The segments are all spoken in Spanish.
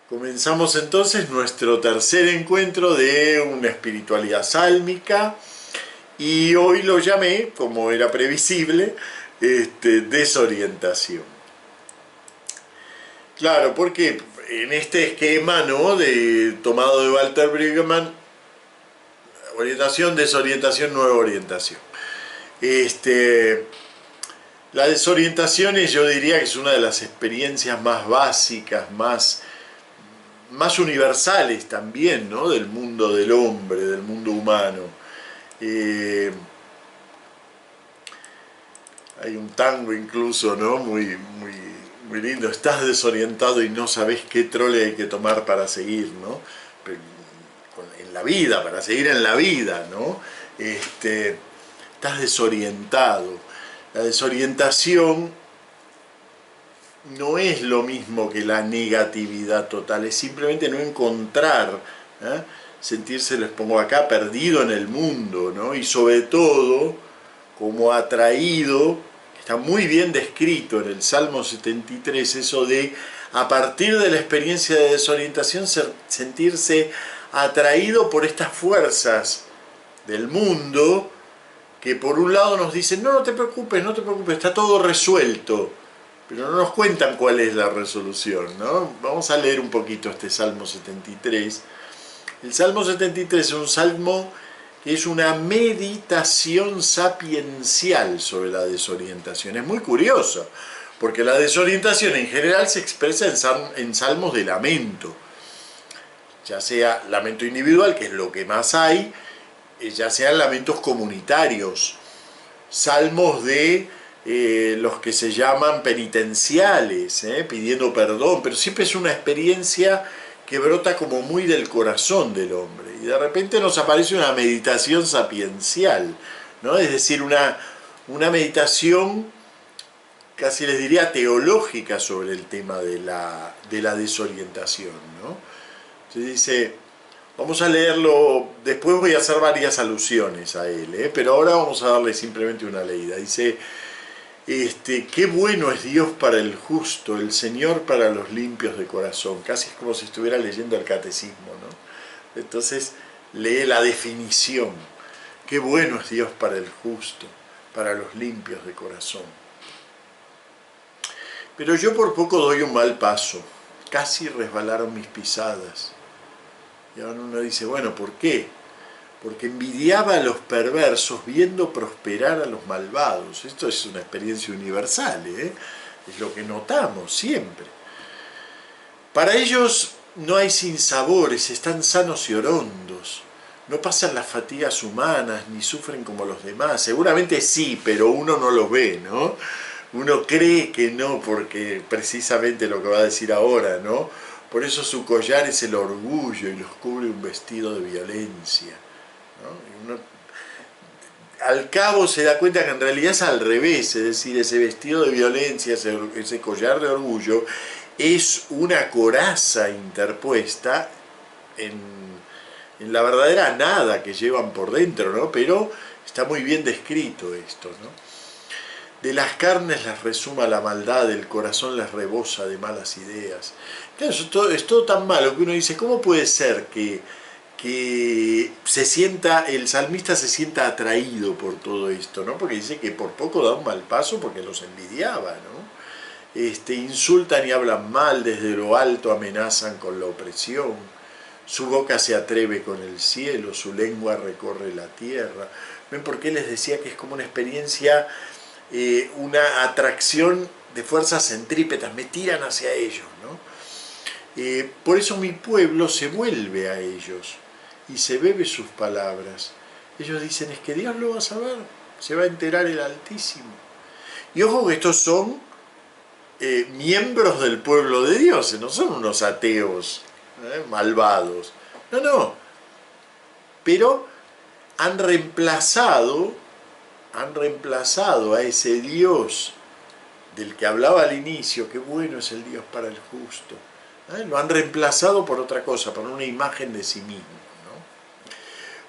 Comenzamos entonces nuestro tercer encuentro de una espiritualidad sálmica y hoy lo llamé, como era previsible, desorientación. Claro, porque en este esquema, ¿no?, tomado de Walter Brueggemann, orientación, desorientación, nueva orientación. La desorientación yo diría que es una de las experiencias más básicas, más universales también, ¿no?, del mundo del hombre, del mundo humano. Hay un tango incluso, ¿no?, muy lindo. Estás desorientado y no sabes qué trole hay que tomar para seguir, ¿no? En la vida, para seguir en la vida, ¿no? Estás desorientado. La desorientación no es lo mismo que la negatividad total, es simplemente no encontrar, ¿eh?, sentirse, les pongo acá, perdido en el mundo, ¿no? Y sobre todo, como atraído, está muy bien descrito en el Salmo 73, eso de, a partir de la experiencia de desorientación, sentirse atraído por estas fuerzas del mundo, que por un lado nos dicen, no te preocupes, está todo resuelto, pero no nos cuentan cuál es la resolución, ¿no? Vamos a leer un poquito este Salmo 73. El Salmo 73 es un salmo que es una meditación sapiencial sobre la desorientación. Es muy curioso, porque la desorientación en general se expresa en salmos de lamento, ya sea lamento individual, que es lo que más hay, ya sean lamentos comunitarios, salmos de los que se llaman penitenciales, pidiendo perdón, pero siempre es una experiencia que brota como muy del corazón del hombre, y de repente nos aparece una meditación sapiencial, ¿no? Es decir, una meditación, casi les diría teológica, sobre el tema de la desorientación, ¿no? Se dice, vamos a leerlo, después voy a hacer varias alusiones a él, pero ahora vamos a darle simplemente una leída. Dice, qué bueno es Dios para el justo, el Señor para los limpios de corazón. Casi es como si estuviera leyendo el catecismo, ¿no? Entonces lee la definición. Qué bueno es Dios para el justo, para los limpios de corazón. Pero yo por poco doy un mal paso, casi resbalaron mis pisadas. Y ahora uno dice, bueno, ¿por qué? Porque envidiaba a los perversos viendo prosperar a los malvados. Esto es una experiencia universal, es lo que notamos siempre. Para ellos no hay sinsabores, están sanos y orondos. No pasan las fatigas humanas, ni sufren como los demás. Seguramente sí, pero uno no lo ve, ¿no? Uno cree que no, porque precisamente lo que va a decir ahora, ¿no? Por eso su collar es el orgullo y los cubre un vestido de violencia, ¿no? Y uno, al cabo, se da cuenta que en realidad es al revés, es decir, ese vestido de violencia, ese collar de orgullo, es una coraza interpuesta en la verdadera nada que llevan por dentro, ¿no? Pero está muy bien descrito esto, ¿no? De las carnes les resuma la maldad, el corazón les rebosa de malas ideas. Claro, es todo tan malo que uno dice, ¿cómo puede ser que el salmista se sienta atraído por todo esto, ¿no? Porque dice que por poco da un mal paso porque los envidiaba, ¿no? Insultan y hablan mal, desde lo alto amenazan con la opresión, su boca se atreve con el cielo, su lengua recorre la tierra. ¿Ven por qué les decía que es como una experiencia, una atracción de fuerzas centrípetas, me tiran hacia ellos, ¿no? Por eso mi pueblo se vuelve a ellos y se bebe sus palabras. Ellos dicen, es que Dios lo va a saber, se va a enterar el Altísimo. Y ojo que estos son miembros del pueblo de Dios, no son unos ateos malvados, no, pero han reemplazado a ese Dios del que hablaba al inicio, qué bueno es el Dios para el justo. Lo han reemplazado por otra cosa, por una imagen de sí mismo, ¿no?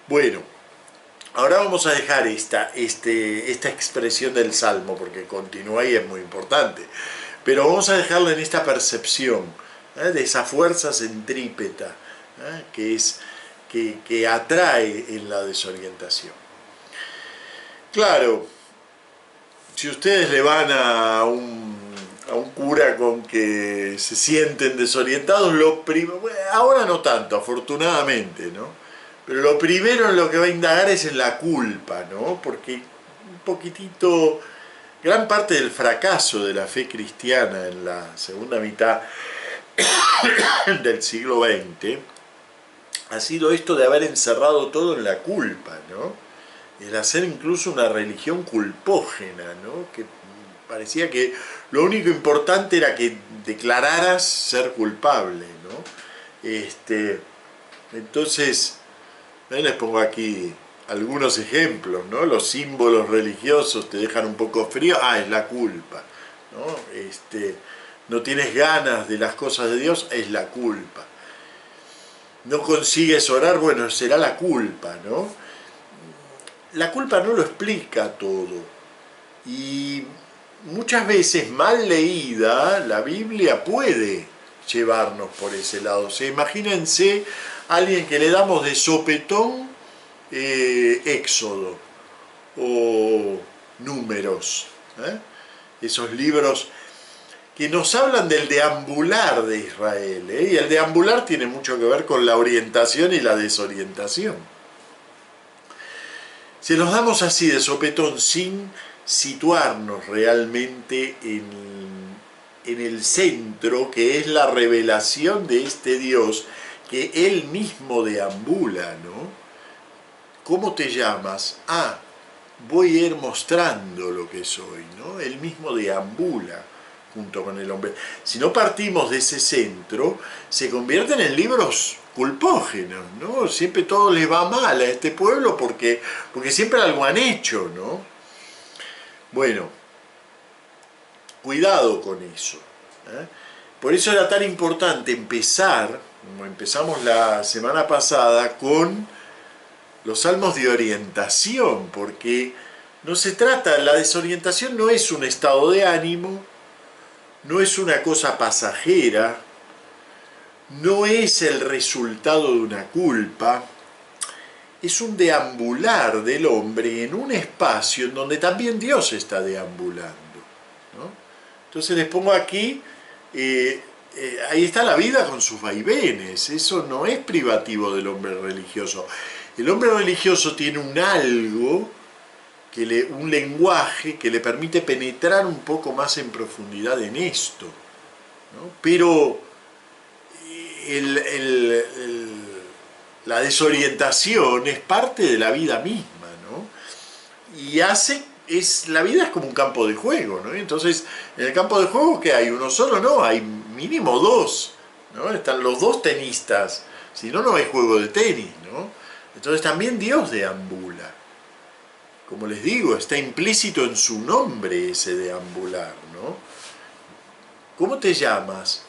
Bueno, ahora vamos a dejar esta expresión del Salmo, porque continúa y es muy importante, pero vamos a dejarla en esta percepción de esa fuerza centrípeta que atrae en la desorientación. Claro, si ustedes le van a un cura con que se sienten desorientados, ahora no tanto, afortunadamente, ¿no? Pero lo primero en lo que va a indagar es en la culpa, ¿no? Porque un poquitito, gran parte del fracaso de la fe cristiana en la segunda mitad del siglo XX ha sido esto de haber encerrado todo en la culpa, ¿no? El hacer incluso una religión culpógena, ¿no? Que parecía que lo único importante era que declararas ser culpable, ¿no? Entonces, les pongo aquí algunos ejemplos, ¿no? Los símbolos religiosos te dejan un poco frío, es la culpa, ¿no? No tienes ganas de las cosas de Dios, es la culpa. No consigues orar, bueno, será la culpa, ¿no? La culpa no lo explica todo. Y muchas veces mal leída, la Biblia puede llevarnos por ese lado. O sea, imagínense a alguien que le damos de sopetón Éxodo o Números, esos libros que nos hablan del deambular de Israel, y el deambular tiene mucho que ver con la orientación y la desorientación. Se los damos así de sopetón sin situarnos realmente en el centro, que es la revelación de este Dios que Él mismo deambula, ¿no? ¿Cómo te llamas? Voy a ir mostrando lo que soy, ¿no? Él mismo deambula junto con el hombre. Si no partimos de ese centro, se convierten en libros culpógenos, ¿no? Siempre todo les va mal a este pueblo porque siempre algo han hecho, ¿no? Bueno, cuidado con eso. Por eso era tan importante empezar, como empezamos la semana pasada, con los salmos de orientación, porque no se trata, la desorientación no es un estado de ánimo, no es una cosa pasajera, no es el resultado de una culpa, es un deambular del hombre en un espacio en donde también Dios está deambulando, ¿no? Entonces les pongo aquí, ahí está la vida con sus vaivenes, eso no es privativo del hombre religioso. El hombre religioso tiene un algo, un lenguaje que le permite penetrar un poco más en profundidad en esto, ¿no? Pero la desorientación es parte de la vida misma, ¿no? Y la vida es como un campo de juego, ¿no? Entonces, en el campo de juego, ¿qué hay? ¿Uno solo? No, hay mínimo dos, ¿no? Están los dos tenistas, si no, no hay juego de tenis, ¿no? Entonces también Dios deambula. Como les digo, está implícito en su nombre ese deambular, ¿no? ¿Cómo te llamas?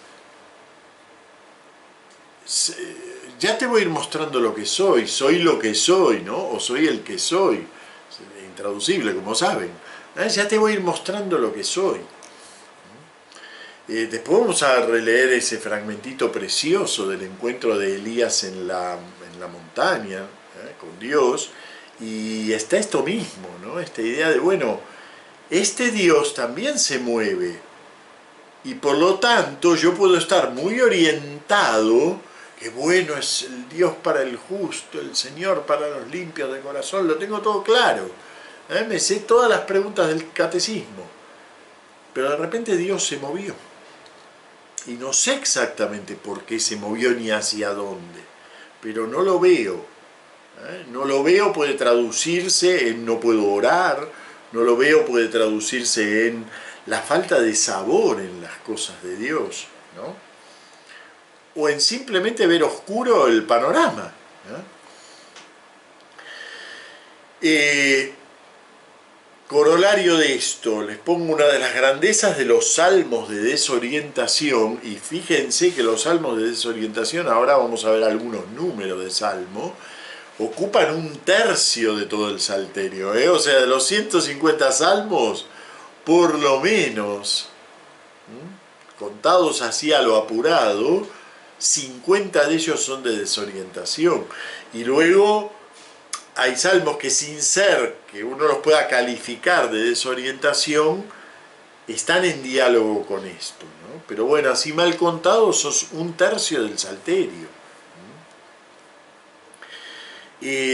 Ya te voy a ir mostrando lo que soy lo que soy, ¿no? O soy el que soy, intraducible, como saben. Ya te voy a ir mostrando lo que soy. Después vamos a releer ese fragmentito precioso del encuentro de Elías en la montaña, con Dios, y está esto mismo, ¿no? Esta idea de, bueno, este Dios también se mueve, y por lo tanto yo puedo estar muy orientado, que bueno es el Dios para el justo, el Señor para los limpios de corazón, lo tengo todo claro, me sé todas las preguntas del catecismo, pero de repente Dios se movió, y no sé exactamente por qué se movió ni hacia dónde, pero no lo veo. No lo veo, puede traducirse en no puedo orar, no lo veo, puede traducirse en la falta de sabor en las cosas de Dios, ¿no? O en simplemente ver oscuro el panorama, corolario de esto, les pongo una de las grandezas de los salmos de desorientación, y fíjense que los salmos de desorientación, ahora vamos a ver algunos números de salmo, ocupan 1/3 de todo el salterio, o sea, de los 150 salmos, por lo menos contados así a lo apurado, 50 de ellos son de desorientación. Y luego hay salmos que sin ser que uno los pueda calificar de desorientación, están en diálogo con esto, ¿no? Pero bueno, así mal contados sos un tercio del Salterio.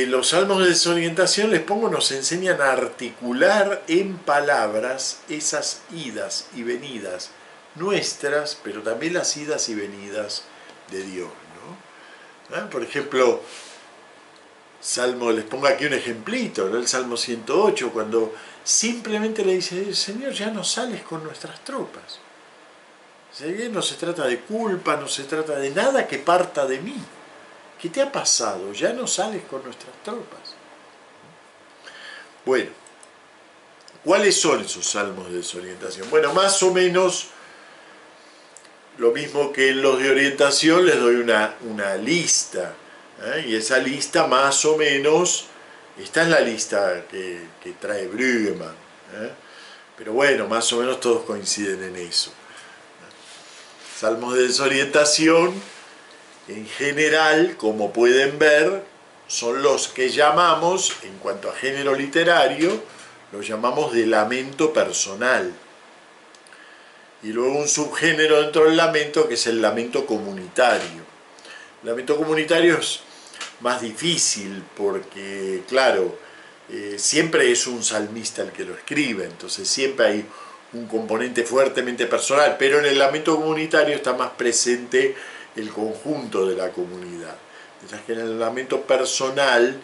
Los salmos de desorientación, les pongo, nos enseñan a articular en palabras esas idas y venidas nuestras, pero también las idas y venidas de Dios, ¿no? Por ejemplo, Salmo, les pongo aquí un ejemplito, ¿no? El Salmo 108, cuando simplemente le dice, Señor, ya no sales con nuestras tropas. No se trata de culpa, no se trata de nada que parta de mí. ¿Qué te ha pasado? Ya no sales con nuestras tropas. Bueno, ¿cuáles son esos salmos de desorientación? Bueno, más o menos lo mismo que en los de orientación, les doy una lista. Y esa lista más o menos, esta es la lista que trae Brüggemann. Pero bueno, más o menos todos coinciden en eso. Salmos de desorientación, en general, como pueden ver, son los que llamamos, en cuanto a género literario, los llamamos de lamento personal. Y luego un subgénero dentro del lamento, que es el lamento comunitario. El lamento comunitario es más difícil porque, claro, siempre es un salmista el que lo escribe, entonces siempre hay un componente fuertemente personal, pero en el lamento comunitario está más presente el conjunto de la comunidad. Mientras que en el lamento personal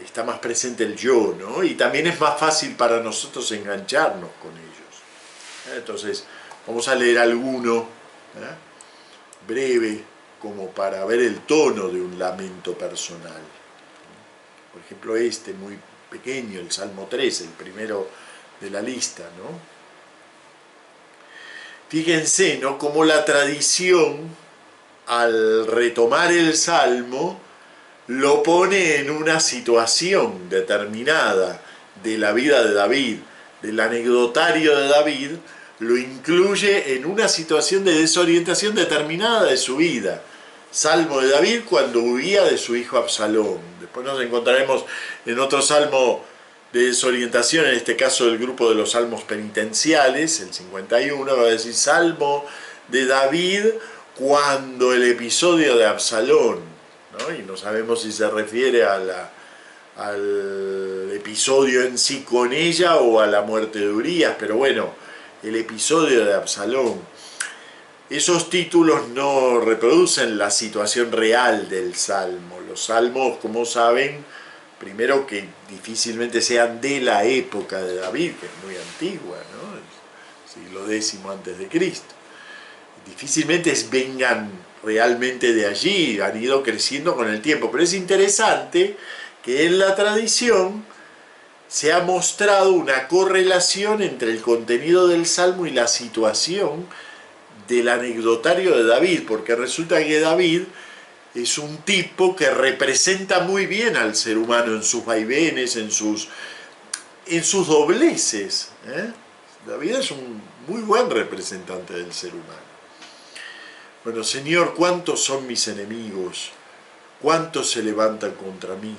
está más presente el yo, ¿no? Y también es más fácil para nosotros engancharnos con ellos. Entonces, vamos a leer alguno, breve, como para ver el tono de un lamento personal. Por ejemplo, este muy pequeño, el Salmo 3, el primero de la lista, ¿no? Fíjense, ¿no?, cómo la tradición, al retomar el Salmo, lo pone en una situación determinada de la vida de David, del anecdotario de David, lo incluye en una situación de desorientación determinada de su vida. Salmo de David cuando huía de su hijo Absalón. Después nos encontraremos en otro salmo de desorientación, en este caso del grupo de los salmos penitenciales, el 51, va a decir Salmo de David cuando el episodio de Absalón, ¿no? Y no sabemos si se refiere al episodio en sí con ella o a la muerte de Urías, pero bueno, el episodio de Absalón. Esos títulos no reproducen la situación real del Salmo. Los salmos, como saben, primero que difícilmente sean de la época de David, que es muy antigua, ¿no? El siglo X antes de Cristo. Difícilmente vengan realmente de allí, han ido creciendo con el tiempo. Pero es interesante que en la tradición se ha mostrado una correlación entre el contenido del Salmo y la situación del anecdotario de David, porque resulta que David es un tipo que representa muy bien al ser humano en sus vaivenes, en sus dobleces. David es un muy buen representante del ser humano. Bueno, Señor, ¿cuántos son mis enemigos? ¿Cuántos se levantan contra mí?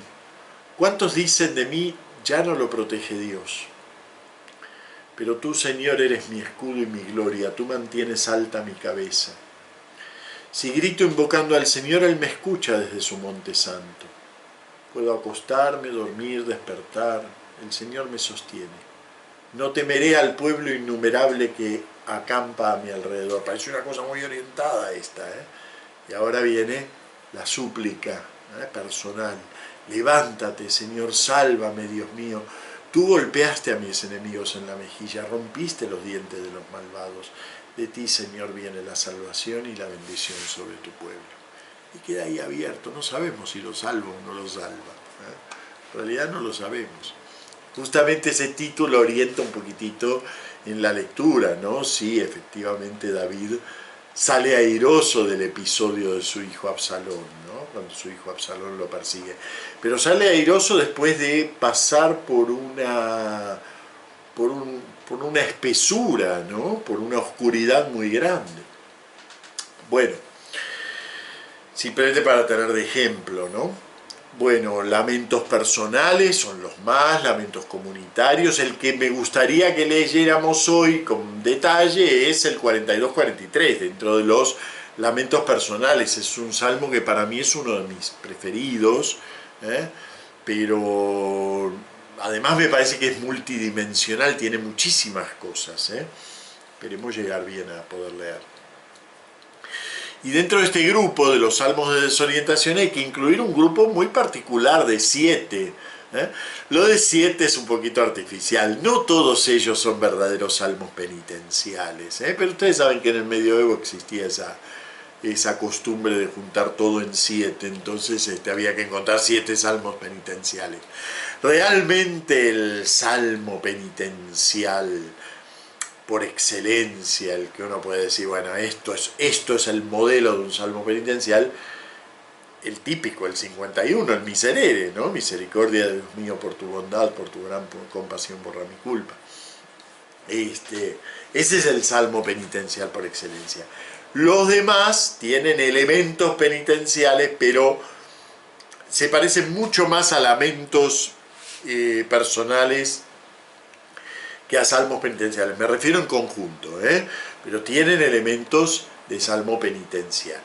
¿Cuántos dicen de mí, ya no lo protege Dios? Pero tú, Señor, eres mi escudo y mi gloria, tú mantienes alta mi cabeza. Si grito invocando al Señor, Él me escucha desde su monte santo. Puedo acostarme, dormir, despertar, el Señor me sostiene. No temeré al pueblo innumerable que acampa a mi alrededor. Parece una cosa muy orientada esta, Y ahora viene la súplica personal. Levántate, Señor, sálvame, Dios mío. Tú golpeaste a mis enemigos en la mejilla, rompiste los dientes de los malvados. De ti, Señor, viene la salvación y la bendición sobre tu pueblo. Y queda ahí abierto, no sabemos si lo salva o no lo salva. En realidad no lo sabemos. Justamente ese título orienta un poquitito en la lectura, ¿no? Sí, efectivamente David sale airoso del episodio de su hijo Absalón, ¿no? Cuando su hijo Absalón lo persigue. Pero sale airoso después de pasar por una espesura, ¿no? Por una oscuridad muy grande. Bueno, simplemente para tener de ejemplo, ¿no? Bueno, lamentos personales son los más, lamentos comunitarios. El que me gustaría que leyéramos hoy con detalle es el 42-43, dentro de los lamentos personales. Es un salmo que para mí es uno de mis preferidos, pero además me parece que es multidimensional, tiene muchísimas cosas. Esperemos llegar bien a poder leer. Y dentro de este grupo de los salmos de desorientación hay que incluir un grupo muy particular de 7. Lo de 7 es un poquito artificial, no todos ellos son verdaderos salmos penitenciales, pero ustedes saben que en el medioevo existía esa costumbre de juntar todo en 7, entonces había que encontrar 7 salmos penitenciales. Realmente el salmo penitencial por excelencia, el que uno puede decir, bueno, esto es el modelo de un salmo penitencial, el típico, el 51, el Miserere, ¿no? Misericordia, Dios mío, por tu bondad, por tu gran compasión, borra mi culpa. Ese es el salmo penitencial por excelencia. Los demás tienen elementos penitenciales, pero se parecen mucho más a lamentos personales que a salmos penitenciales. Me refiero en conjunto, pero tienen elementos de salmo penitencial.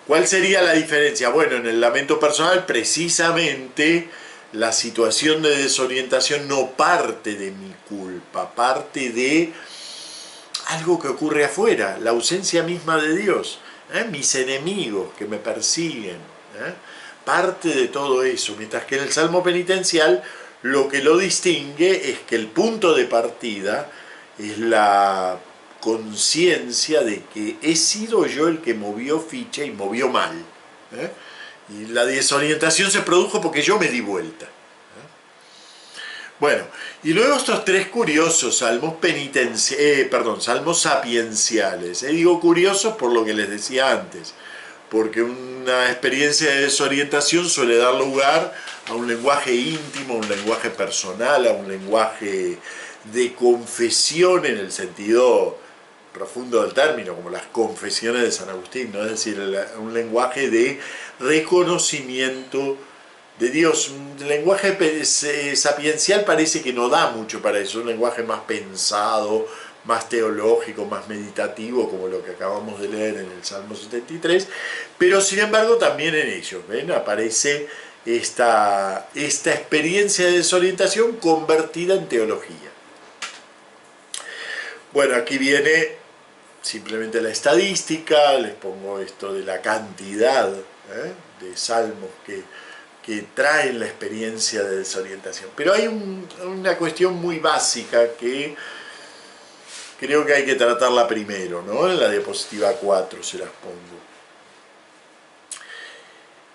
¿Cuál sería la diferencia? Bueno, en el lamento personal, precisamente, la situación de desorientación no parte de mi culpa, parte de algo que ocurre afuera, la ausencia misma de Dios, mis enemigos que me persiguen, parte de todo eso, mientras que en el salmo penitencial lo que lo distingue es que el punto de partida es la conciencia de que he sido yo el que movió ficha y movió mal. Y la desorientación se produjo porque yo me di vuelta. Bueno, y luego estos 3 curiosos salmos salmos sapienciales. Digo curiosos por lo que les decía antes, porque una experiencia de desorientación suele dar lugar a un lenguaje íntimo, a un lenguaje personal, a un lenguaje de confesión en el sentido profundo del término, como las confesiones de San Agustín, ¿no? Es decir, un lenguaje de reconocimiento de Dios. Un lenguaje sapiencial parece que no da mucho para eso, un lenguaje más pensado, más teológico, más meditativo, como lo que acabamos de leer en el Salmo 73, pero sin embargo también en ellos, ¿ven? Aparece esta experiencia de desorientación convertida en teología. Bueno, aquí viene simplemente la estadística, les pongo esto de la cantidad de salmos que traen la experiencia de desorientación. Pero hay una cuestión muy básica que creo que hay que tratarla primero, ¿no? En la diapositiva 4 se las pongo.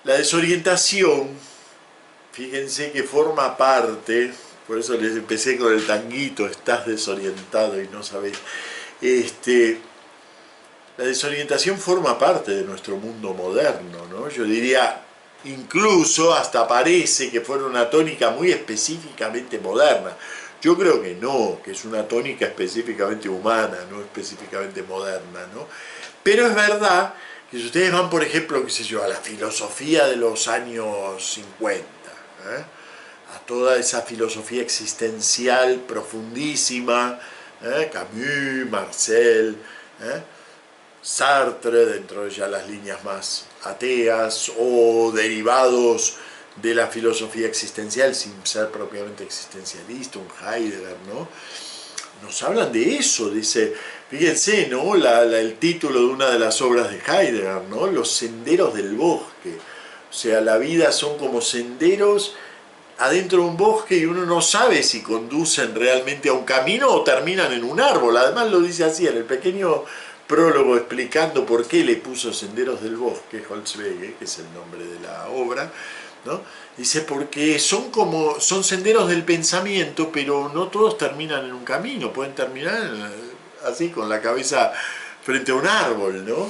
La desorientación, fíjense que forma parte, por eso les empecé con el tanguito, estás desorientado y no sabés. La desorientación forma parte de nuestro mundo moderno, ¿no? Yo diría, incluso hasta parece que fuera una tónica muy específicamente moderna. Yo creo que no, que es una tónica específicamente humana, no específicamente moderna, ¿no? Pero es verdad que si ustedes van, por ejemplo, qué sé yo, a la filosofía de los años 50, a toda esa filosofía existencial profundísima, Camus, Marcel, Sartre, dentro de ya las líneas más ateas, o derivados de la filosofía existencial, sin ser propiamente existencialista, un Heidegger, ¿no? Nos hablan de eso, dice, fíjense, ¿no? El título de una de las obras de Heidegger, ¿no? Los senderos del bosque. O sea, la vida son como senderos adentro de un bosque y uno no sabe si conducen realmente a un camino o terminan en un árbol. Además lo dice así en el pequeño prólogo explicando por qué le puso Senderos del Bosque, Holzwege, que es el nombre de la obra, ¿no? Dice, porque son senderos del pensamiento, pero no todos terminan en un camino, pueden terminar así, con la cabeza frente a un árbol, ¿no?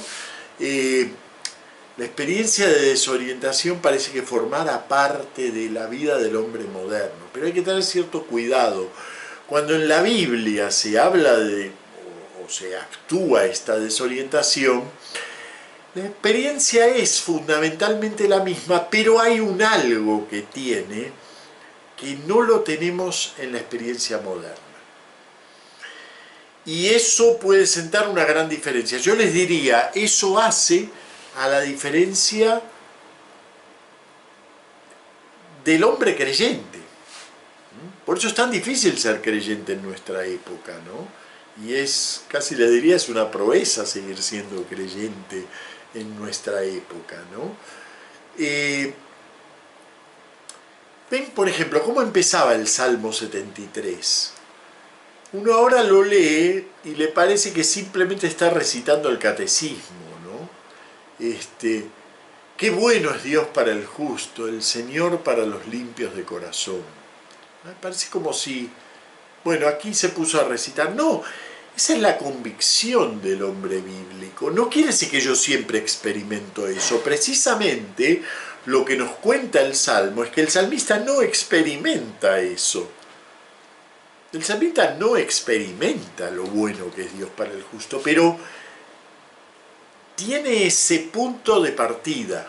La experiencia de desorientación parece que formara parte de la vida del hombre moderno, pero hay que tener cierto cuidado. Cuando en la Biblia se habla de, o se actúa esta desorientación, La experiencia es fundamentalmente la misma, pero hay un algo que tiene que no lo tenemos en la experiencia moderna. Y eso puede sentar una gran diferencia. Yo les diría, eso hace a la diferencia del hombre creyente. Por eso es tan difícil ser creyente en nuestra época, ¿no? Y es, casi le diría, es una proeza seguir siendo creyente en nuestra época, ¿no? Ven, por ejemplo, cómo empezaba el Salmo 73. Uno ahora lo lee y le parece que simplemente está recitando el catecismo, ¿no? Qué bueno es Dios para el justo, el Señor para los limpios de corazón. Me parece como si, bueno, aquí se puso a recitar. No, esa es la convicción del hombre bíblico. No quiere decir que yo siempre experimento eso. Precisamente lo que nos cuenta el Salmo es que el salmista no experimenta eso. El salmista no experimenta lo bueno que es Dios para el justo, pero tiene ese punto de partida.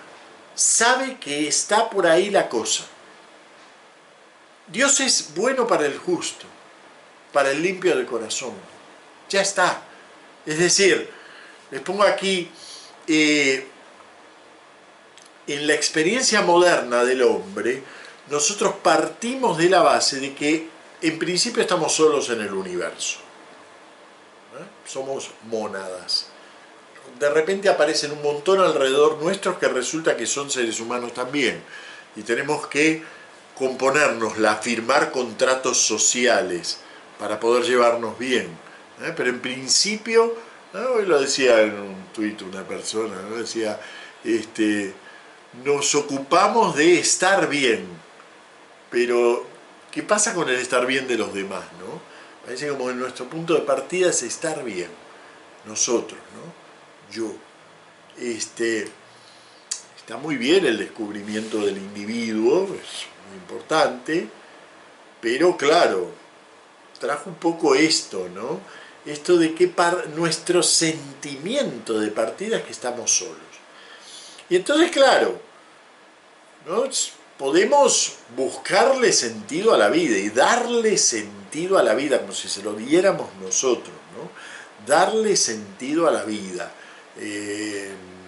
Sabe que está por ahí la cosa. Dios es bueno para el justo, para el limpio de corazón. Ya está. Es decir, les pongo aquí, en la experiencia moderna del hombre, nosotros partimos de la base de que en principio estamos solos en el universo. Somos mónadas. De repente aparecen un montón alrededor nuestros que resulta que son seres humanos también. Y tenemos que componérnosla, firmar contratos sociales para poder llevarnos bien. Pero en principio, hoy lo decía en un tuit una persona, ¿no? Decía, nos ocupamos de estar bien, pero ¿qué pasa con el estar bien de los demás, no? Parece como que nuestro punto de partida es estar bien, nosotros, ¿no? Yo. Está muy bien el descubrimiento del individuo, es muy importante, pero claro, trajo un poco esto, ¿no? Esto de que nuestro sentimiento de partida es que estamos solos. Y entonces, claro, ¿no? Podemos buscarle sentido a la vida y darle sentido a la vida, como si se lo diéramos nosotros, ¿no? Darle sentido a la vida.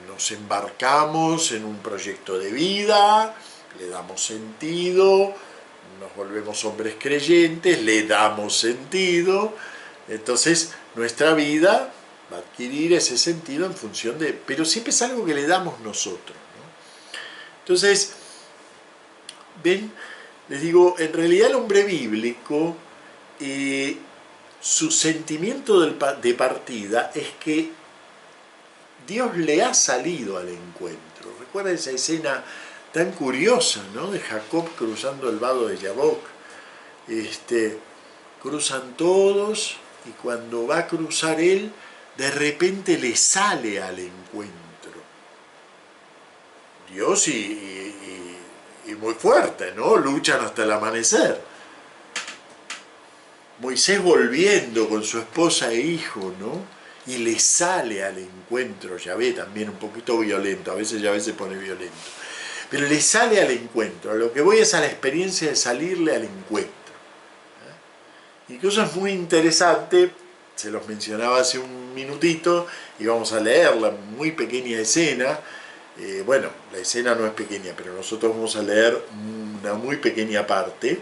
Nos embarcamos en un proyecto de vida, le damos sentido, nos volvemos hombres creyentes, le damos sentido, entonces nuestra vida va a adquirir ese sentido en función de... pero siempre es algo que le damos nosotros, ¿no? Entonces, ven, les digo, en realidad el hombre bíblico, su sentimiento de partida es que Dios le ha salido al encuentro. Recuerda esa escena tan curiosa, ¿no? De Jacob cruzando el vado de Yabok. Cruzan todos y cuando va a cruzar él, de repente le sale al encuentro. Dios y muy fuerte, ¿no? Luchan hasta el amanecer. Moisés volviendo con su esposa e hijo, ¿no? Y le sale al encuentro Yahvé, también un poquito violento, a veces Yahvé se pone violento, pero le sale al encuentro. A lo que voy es a la experiencia de salirle al encuentro. Y cosa es muy interesante, se los mencionaba hace un minutito, y vamos a leer la muy pequeña escena. Bueno, la escena no es pequeña, pero nosotros vamos a leer una muy pequeña parte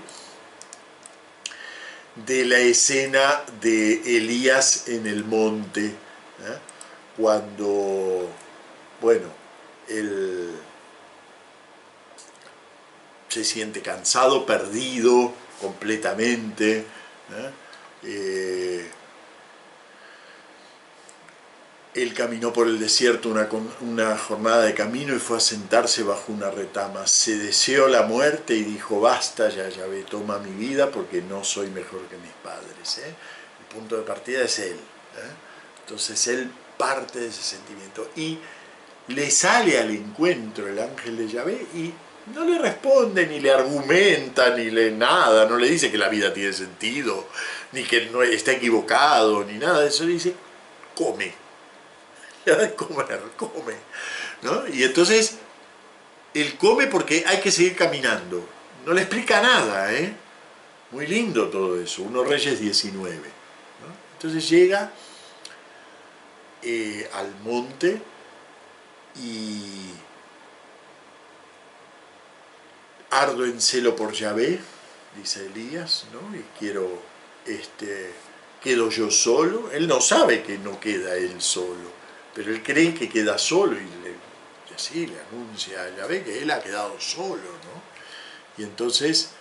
de la escena de Elías en el monte, cuando, bueno, él se siente cansado, perdido completamente, él caminó por el desierto una jornada de camino y fue a sentarse bajo una retama. Se deseó la muerte y dijo, basta ya, Yahvé, toma mi vida porque no soy mejor que mis padres. El punto de partida es él. Entonces él parte de ese sentimiento. Y le sale al encuentro el ángel de Yahvé y no le responde, ni le argumenta, ni le nada. No le dice que la vida tiene sentido, ni que no está equivocado, ni nada de eso. Le dice, come. de comer, come, ¿no? Y entonces él come porque hay que seguir caminando. No le explica nada, ¿eh? Muy lindo todo eso, 1 Reyes 19. ¿No? Entonces llega al monte y ardo en celo por Yahvé, dice Elías, ¿no? Y quedo yo solo. Él no sabe que no queda él solo, pero él cree que queda solo y así le anuncia a Yahvé que él ha quedado solo, ¿no? Y entonces,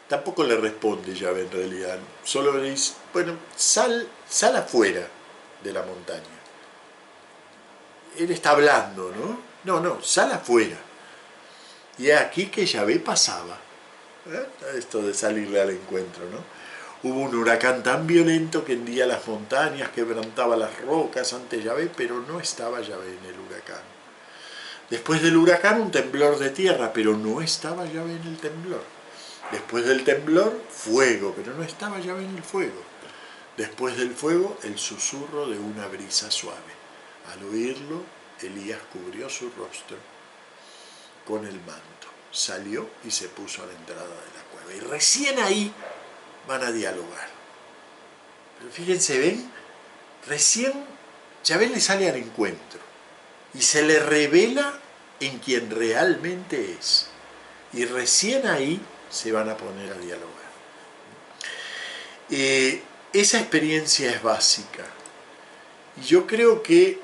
tampoco le responde Yahvé en realidad, solo le dice, bueno, sal afuera de la montaña. Él está hablando, ¿no? No, sal afuera. Y es aquí que Yahvé pasaba. Esto de salirle al encuentro, ¿no? Hubo un huracán tan violento que hendía las montañas, quebrantaba las rocas ante Yahvé, pero no estaba Yahvé en el huracán. Después del huracán un temblor de tierra, pero no estaba Yahvé en el temblor. Después del temblor, fuego, pero no estaba Yahvé en el fuego. Después del fuego, el susurro de una brisa suave. Al oírlo, Elías cubrió su rostro con el manto. Salió y se puso a la entrada de la cueva. Y recién ahí van a dialogar. Pero fíjense, ¿ven? Recién Yahvé le sale al encuentro y se le revela en quien realmente es. Y recién ahí se van a poner a dialogar. Esa experiencia es básica. Y yo creo que,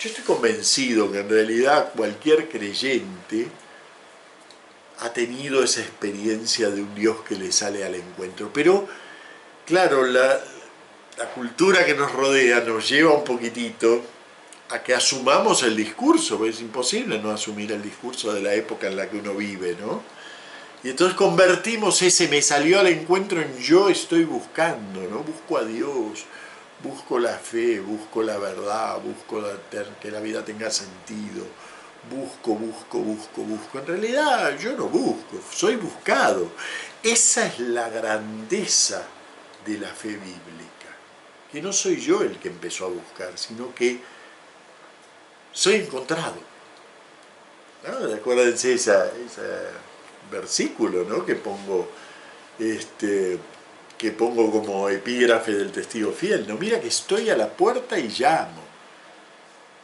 yo estoy convencido que en realidad cualquier creyente ha tenido esa experiencia de un Dios que le sale al encuentro. Pero, claro, la cultura que nos rodea nos lleva un poquitito a que asumamos el discurso, porque es imposible no asumir el discurso de la época en la que uno vive, ¿no? Y entonces convertimos ese me salió al encuentro en yo estoy buscando, ¿no? Busco a Dios, busco la fe, busco la verdad, busco que la vida tenga sentido, busco. En realidad yo no busco, soy buscado. Esa es la grandeza de la fe bíblica, que no soy yo el que empezó a buscar, sino que soy encontrado. ¿No? Acuérdense ese versículo, ¿no? que pongo como epígrafe del testigo fiel. No, mira que estoy a la puerta y llamo.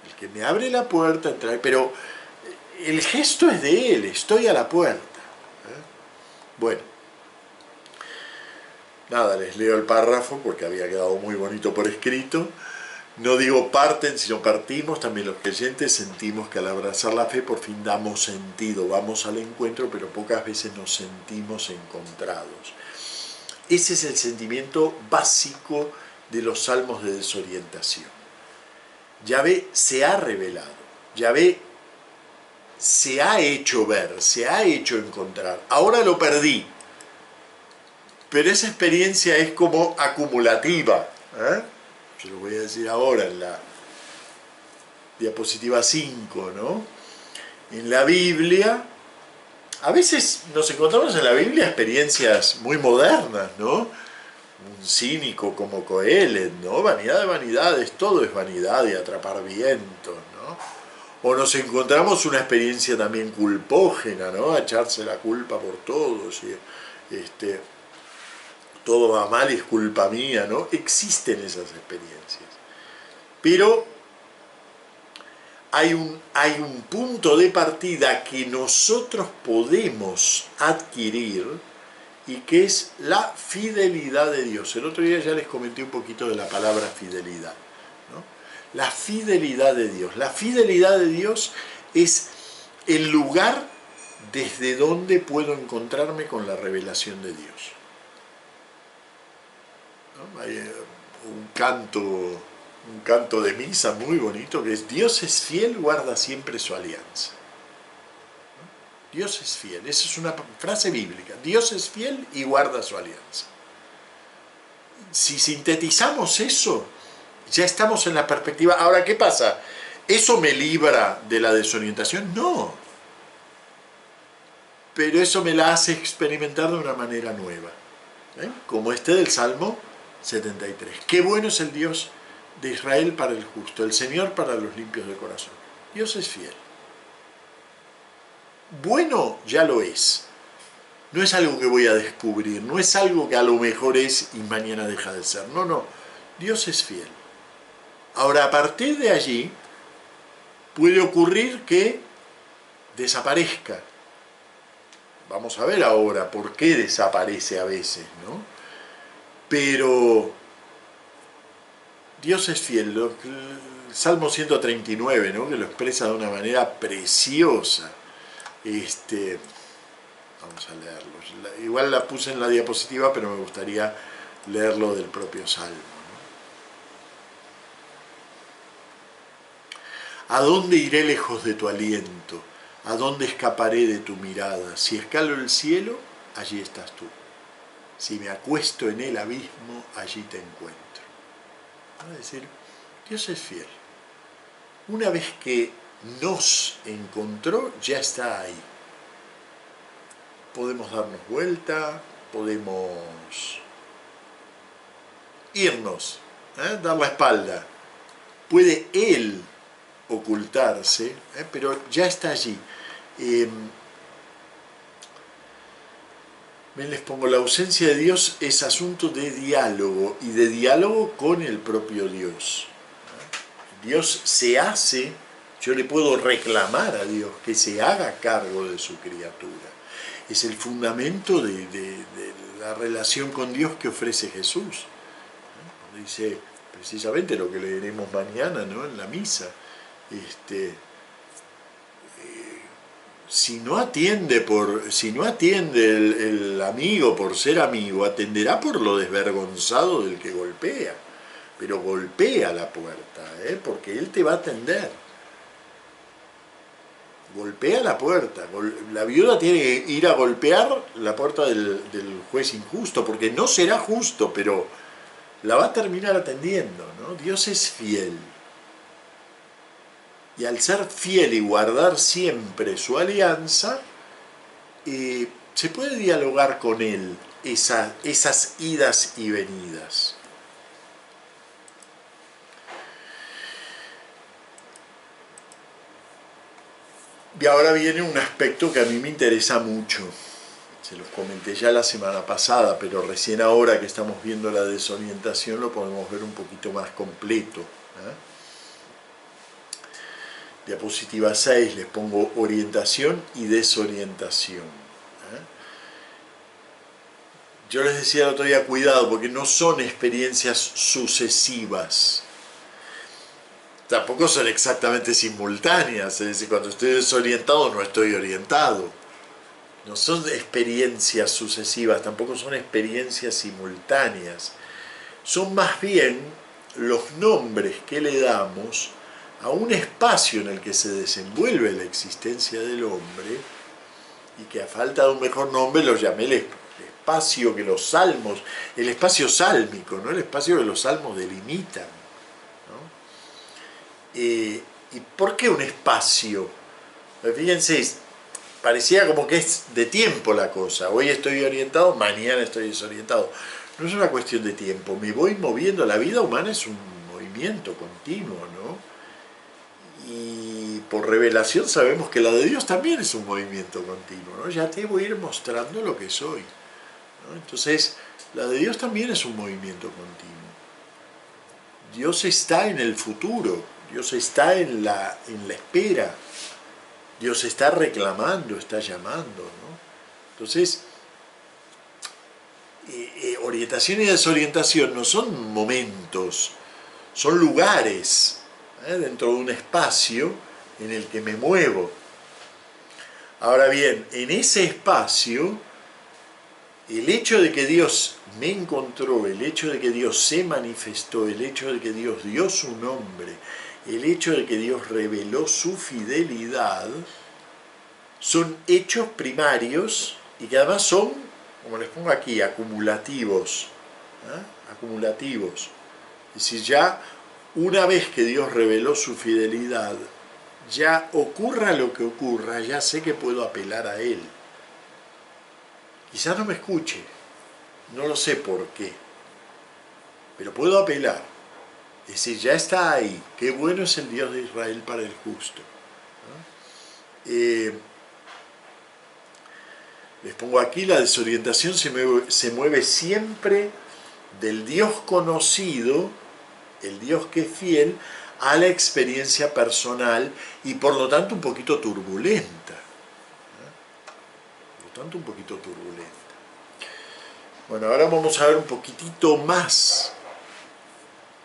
El que me abre la puerta entra. Pero el gesto es de él, estoy a la puerta. Bueno, nada, les leo el párrafo porque había quedado muy bonito por escrito. No digo parten, sino partimos, también los creyentes sentimos que al abrazar la fe por fin damos sentido, vamos al encuentro, pero pocas veces nos sentimos encontrados. Ese es el sentimiento básico de los salmos de desorientación. Yahvé se ha revelado, Yahvé se ha hecho ver, se ha hecho encontrar. Ahora lo perdí, pero esa experiencia es como acumulativa, se lo voy a decir ahora en la diapositiva 5, ¿no? En la Biblia, a veces nos encontramos en la Biblia experiencias muy modernas, ¿no? Un cínico como Coelet, ¿no? Vanidad de vanidades, todo es vanidad y atrapar vientos, ¿no? O nos encontramos una experiencia también culpógena, ¿no? A echarse la culpa por todos y todo va mal y es culpa mía, ¿no? Existen esas experiencias. Pero hay un punto de partida que nosotros podemos adquirir y que es la fidelidad de Dios. El otro día ya les comenté un poquito de la palabra fidelidad, ¿no? La fidelidad de Dios. La fidelidad de Dios es el lugar desde donde puedo encontrarme con la revelación de Dios. ¿No? Hay un canto de misa muy bonito que es: Dios es fiel, guarda siempre su alianza. ¿No? Dios es fiel, esa es una frase bíblica. Dios es fiel y guarda su alianza. Si sintetizamos eso, ya estamos en la perspectiva. Ahora, ¿qué pasa? ¿Eso me libra de la desorientación? No. Pero eso me la hace experimentar de una manera nueva. Como este del Salmo 73. Qué bueno es el Dios de Israel para el justo, el Señor para los limpios de corazón. Dios es fiel. Bueno, ya lo es. No es algo que voy a descubrir, no es algo que a lo mejor es y mañana deja de ser. No, no. Dios es fiel. Ahora, a partir de allí, puede ocurrir que desaparezca. Vamos a ver ahora por qué desaparece a veces, ¿no? Pero Dios es fiel. El Salmo 139, ¿no? Que lo expresa de una manera preciosa. Vamos a leerlo. Igual la puse en la diapositiva, pero me gustaría leerlo del propio Salmo, ¿no? ¿A dónde iré lejos de tu aliento? ¿A dónde escaparé de tu mirada? Si escalo el cielo, allí estás tú. Si me acuesto en el abismo, allí te encuentro. Es decir, Dios es fiel. Una vez que nos encontró, ya está ahí. Podemos darnos vuelta, podemos irnos, dar la espalda. Puede Él ocultarse, pero ya está allí. Les pongo, la ausencia de Dios es asunto de diálogo, y de diálogo con el propio Dios. Dios se hace, yo le puedo reclamar a Dios que se haga cargo de su criatura. Es el fundamento de la relación con Dios que ofrece Jesús. Dice precisamente lo que leeremos mañana, ¿no? En la misa. Si no atiende el amigo por ser amigo, atenderá por lo desvergonzado del que golpea. Pero golpea la puerta, porque Él te va a atender. Golpea la puerta. La viuda tiene que ir a golpear la puerta del juez injusto, porque no será justo, pero la va a terminar atendiendo, ¿no? Dios es fiel. Y al ser fiel y guardar siempre su alianza, se puede dialogar con Él esas idas y venidas. Y ahora viene un aspecto que a mí me interesa mucho. Se los comenté ya la semana pasada, pero recién ahora que estamos viendo la desorientación lo podemos ver un poquito más completo. Diapositiva 6, les pongo orientación y desorientación. Yo les decía el otro día, cuidado, porque no son experiencias sucesivas. Tampoco son exactamente simultáneas, es decir, cuando estoy desorientado no estoy orientado. No son experiencias sucesivas, tampoco son experiencias simultáneas. Son más bien los nombres que le damos a un espacio en el que se desenvuelve la existencia del hombre, y que a falta de un mejor nombre lo llamé el espacio que los salmos, el espacio sálmico, ¿no? El espacio que los salmos delimitan, ¿no? ¿Y por qué un espacio? Fíjense, parecía como que es de tiempo la cosa. Hoy estoy orientado, mañana estoy desorientado. No es una cuestión de tiempo, me voy moviendo. La vida humana es un movimiento continuo, ¿no? Y por revelación sabemos que la de Dios también es un movimiento continuo, ¿no? Ya te voy a ir mostrando lo que soy, ¿no? Entonces, la de Dios también es un movimiento continuo. Dios está en el futuro, Dios está en la espera, Dios está reclamando, está llamando, ¿no? Entonces, orientación y desorientación no son momentos, son lugares, dentro de un espacio en el que me muevo. Ahora bien, en ese espacio, el hecho de que Dios me encontró, el hecho de que Dios se manifestó, el hecho de que Dios dio su nombre, el hecho de que Dios reveló su fidelidad, son hechos primarios y que además son, como les pongo aquí, acumulativos. Acumulativos. Es decir, ya una vez que Dios reveló su fidelidad, ya ocurra lo que ocurra, ya sé que puedo apelar a Él. Quizás no me escuche, no lo sé por qué, pero puedo apelar. Es decir, ya está ahí. Qué bueno es el Dios de Israel para el justo, ¿no? Les pongo aquí, la desorientación se mueve siempre del Dios conocido, el Dios que es fiel, a la experiencia personal y por lo tanto un poquito turbulenta. Por lo tanto un poquito turbulenta. Bueno, ahora vamos a ver un poquitito más,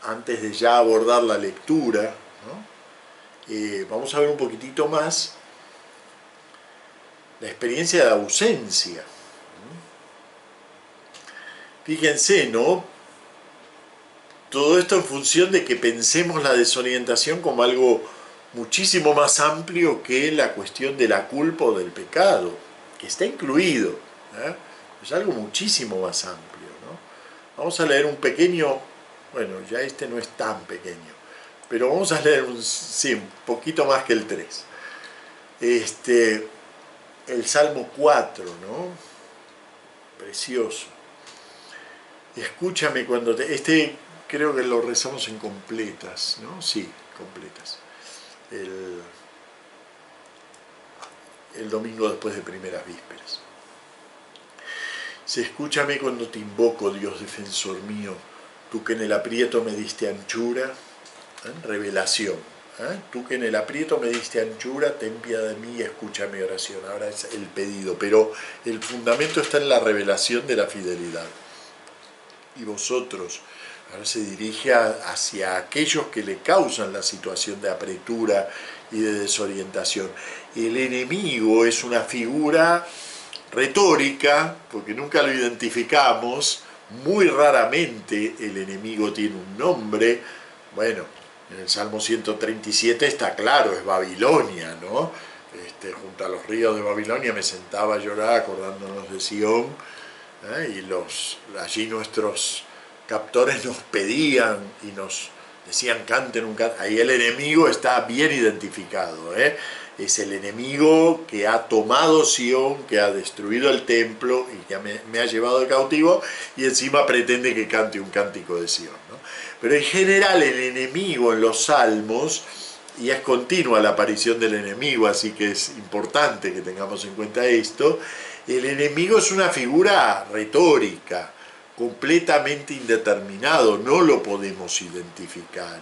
antes de ya abordar la lectura, ¿no? Vamos a ver un poquitito más la experiencia de ausencia. Fíjense, ¿no? Todo esto en función de que pensemos la desorientación como algo muchísimo más amplio que la cuestión de la culpa o del pecado, que está incluido, ¿eh? Es algo muchísimo más amplio, ¿no? Vamos a leer un pequeño, bueno, ya este no es tan pequeño, pero vamos a leer sí, un poquito más que el 3. El Salmo 4, ¿no? Precioso. Escúchame cuando creo que lo rezamos en completas, ¿no? Sí, completas. El domingo después de primeras vísperas. Escúchame cuando te invoco, Dios defensor mío, tú que en el aprieto me diste anchura, revelación. Tú que en el aprieto me diste anchura, ten piedad de mí y escucha mi oración. Ahora es el pedido, pero el fundamento está en la revelación de la fidelidad. Y vosotros, ahora se dirige hacia aquellos que le causan la situación de apretura y de desorientación. El enemigo es una figura retórica, porque nunca lo identificamos, muy raramente el enemigo tiene un nombre. Bueno, en el Salmo 137 está claro, es Babilonia, ¿no? Junto a los ríos de Babilonia me sentaba a llorar acordándonos de Sion, y allí nuestros captores nos pedían y nos decían canten un canto. Ahí el enemigo está bien identificado, es el enemigo que ha tomado Sion, que ha destruido el templo y que me ha llevado de cautivo, y encima pretende que cante un cántico de Sion, ¿no? Pero en general el enemigo en los salmos, y es continua la aparición del enemigo, así que es importante que tengamos en cuenta esto, el enemigo es una figura retórica, completamente indeterminado, no lo podemos identificar,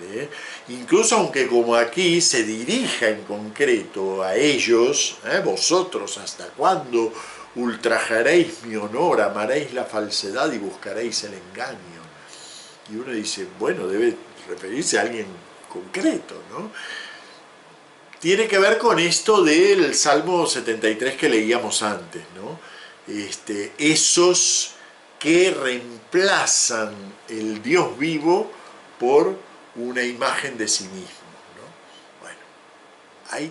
incluso aunque como aquí se dirija en concreto a ellos, vosotros hasta cuándo ultrajaréis mi honor, amaréis la falsedad y buscaréis el engaño. Y uno dice, bueno, debe referirse a alguien concreto, ¿no? Tiene que ver con esto del Salmo 73 que leíamos antes, ¿no? Esos que reemplazan el Dios vivo por una imagen de sí mismo, ¿no? Bueno, ahí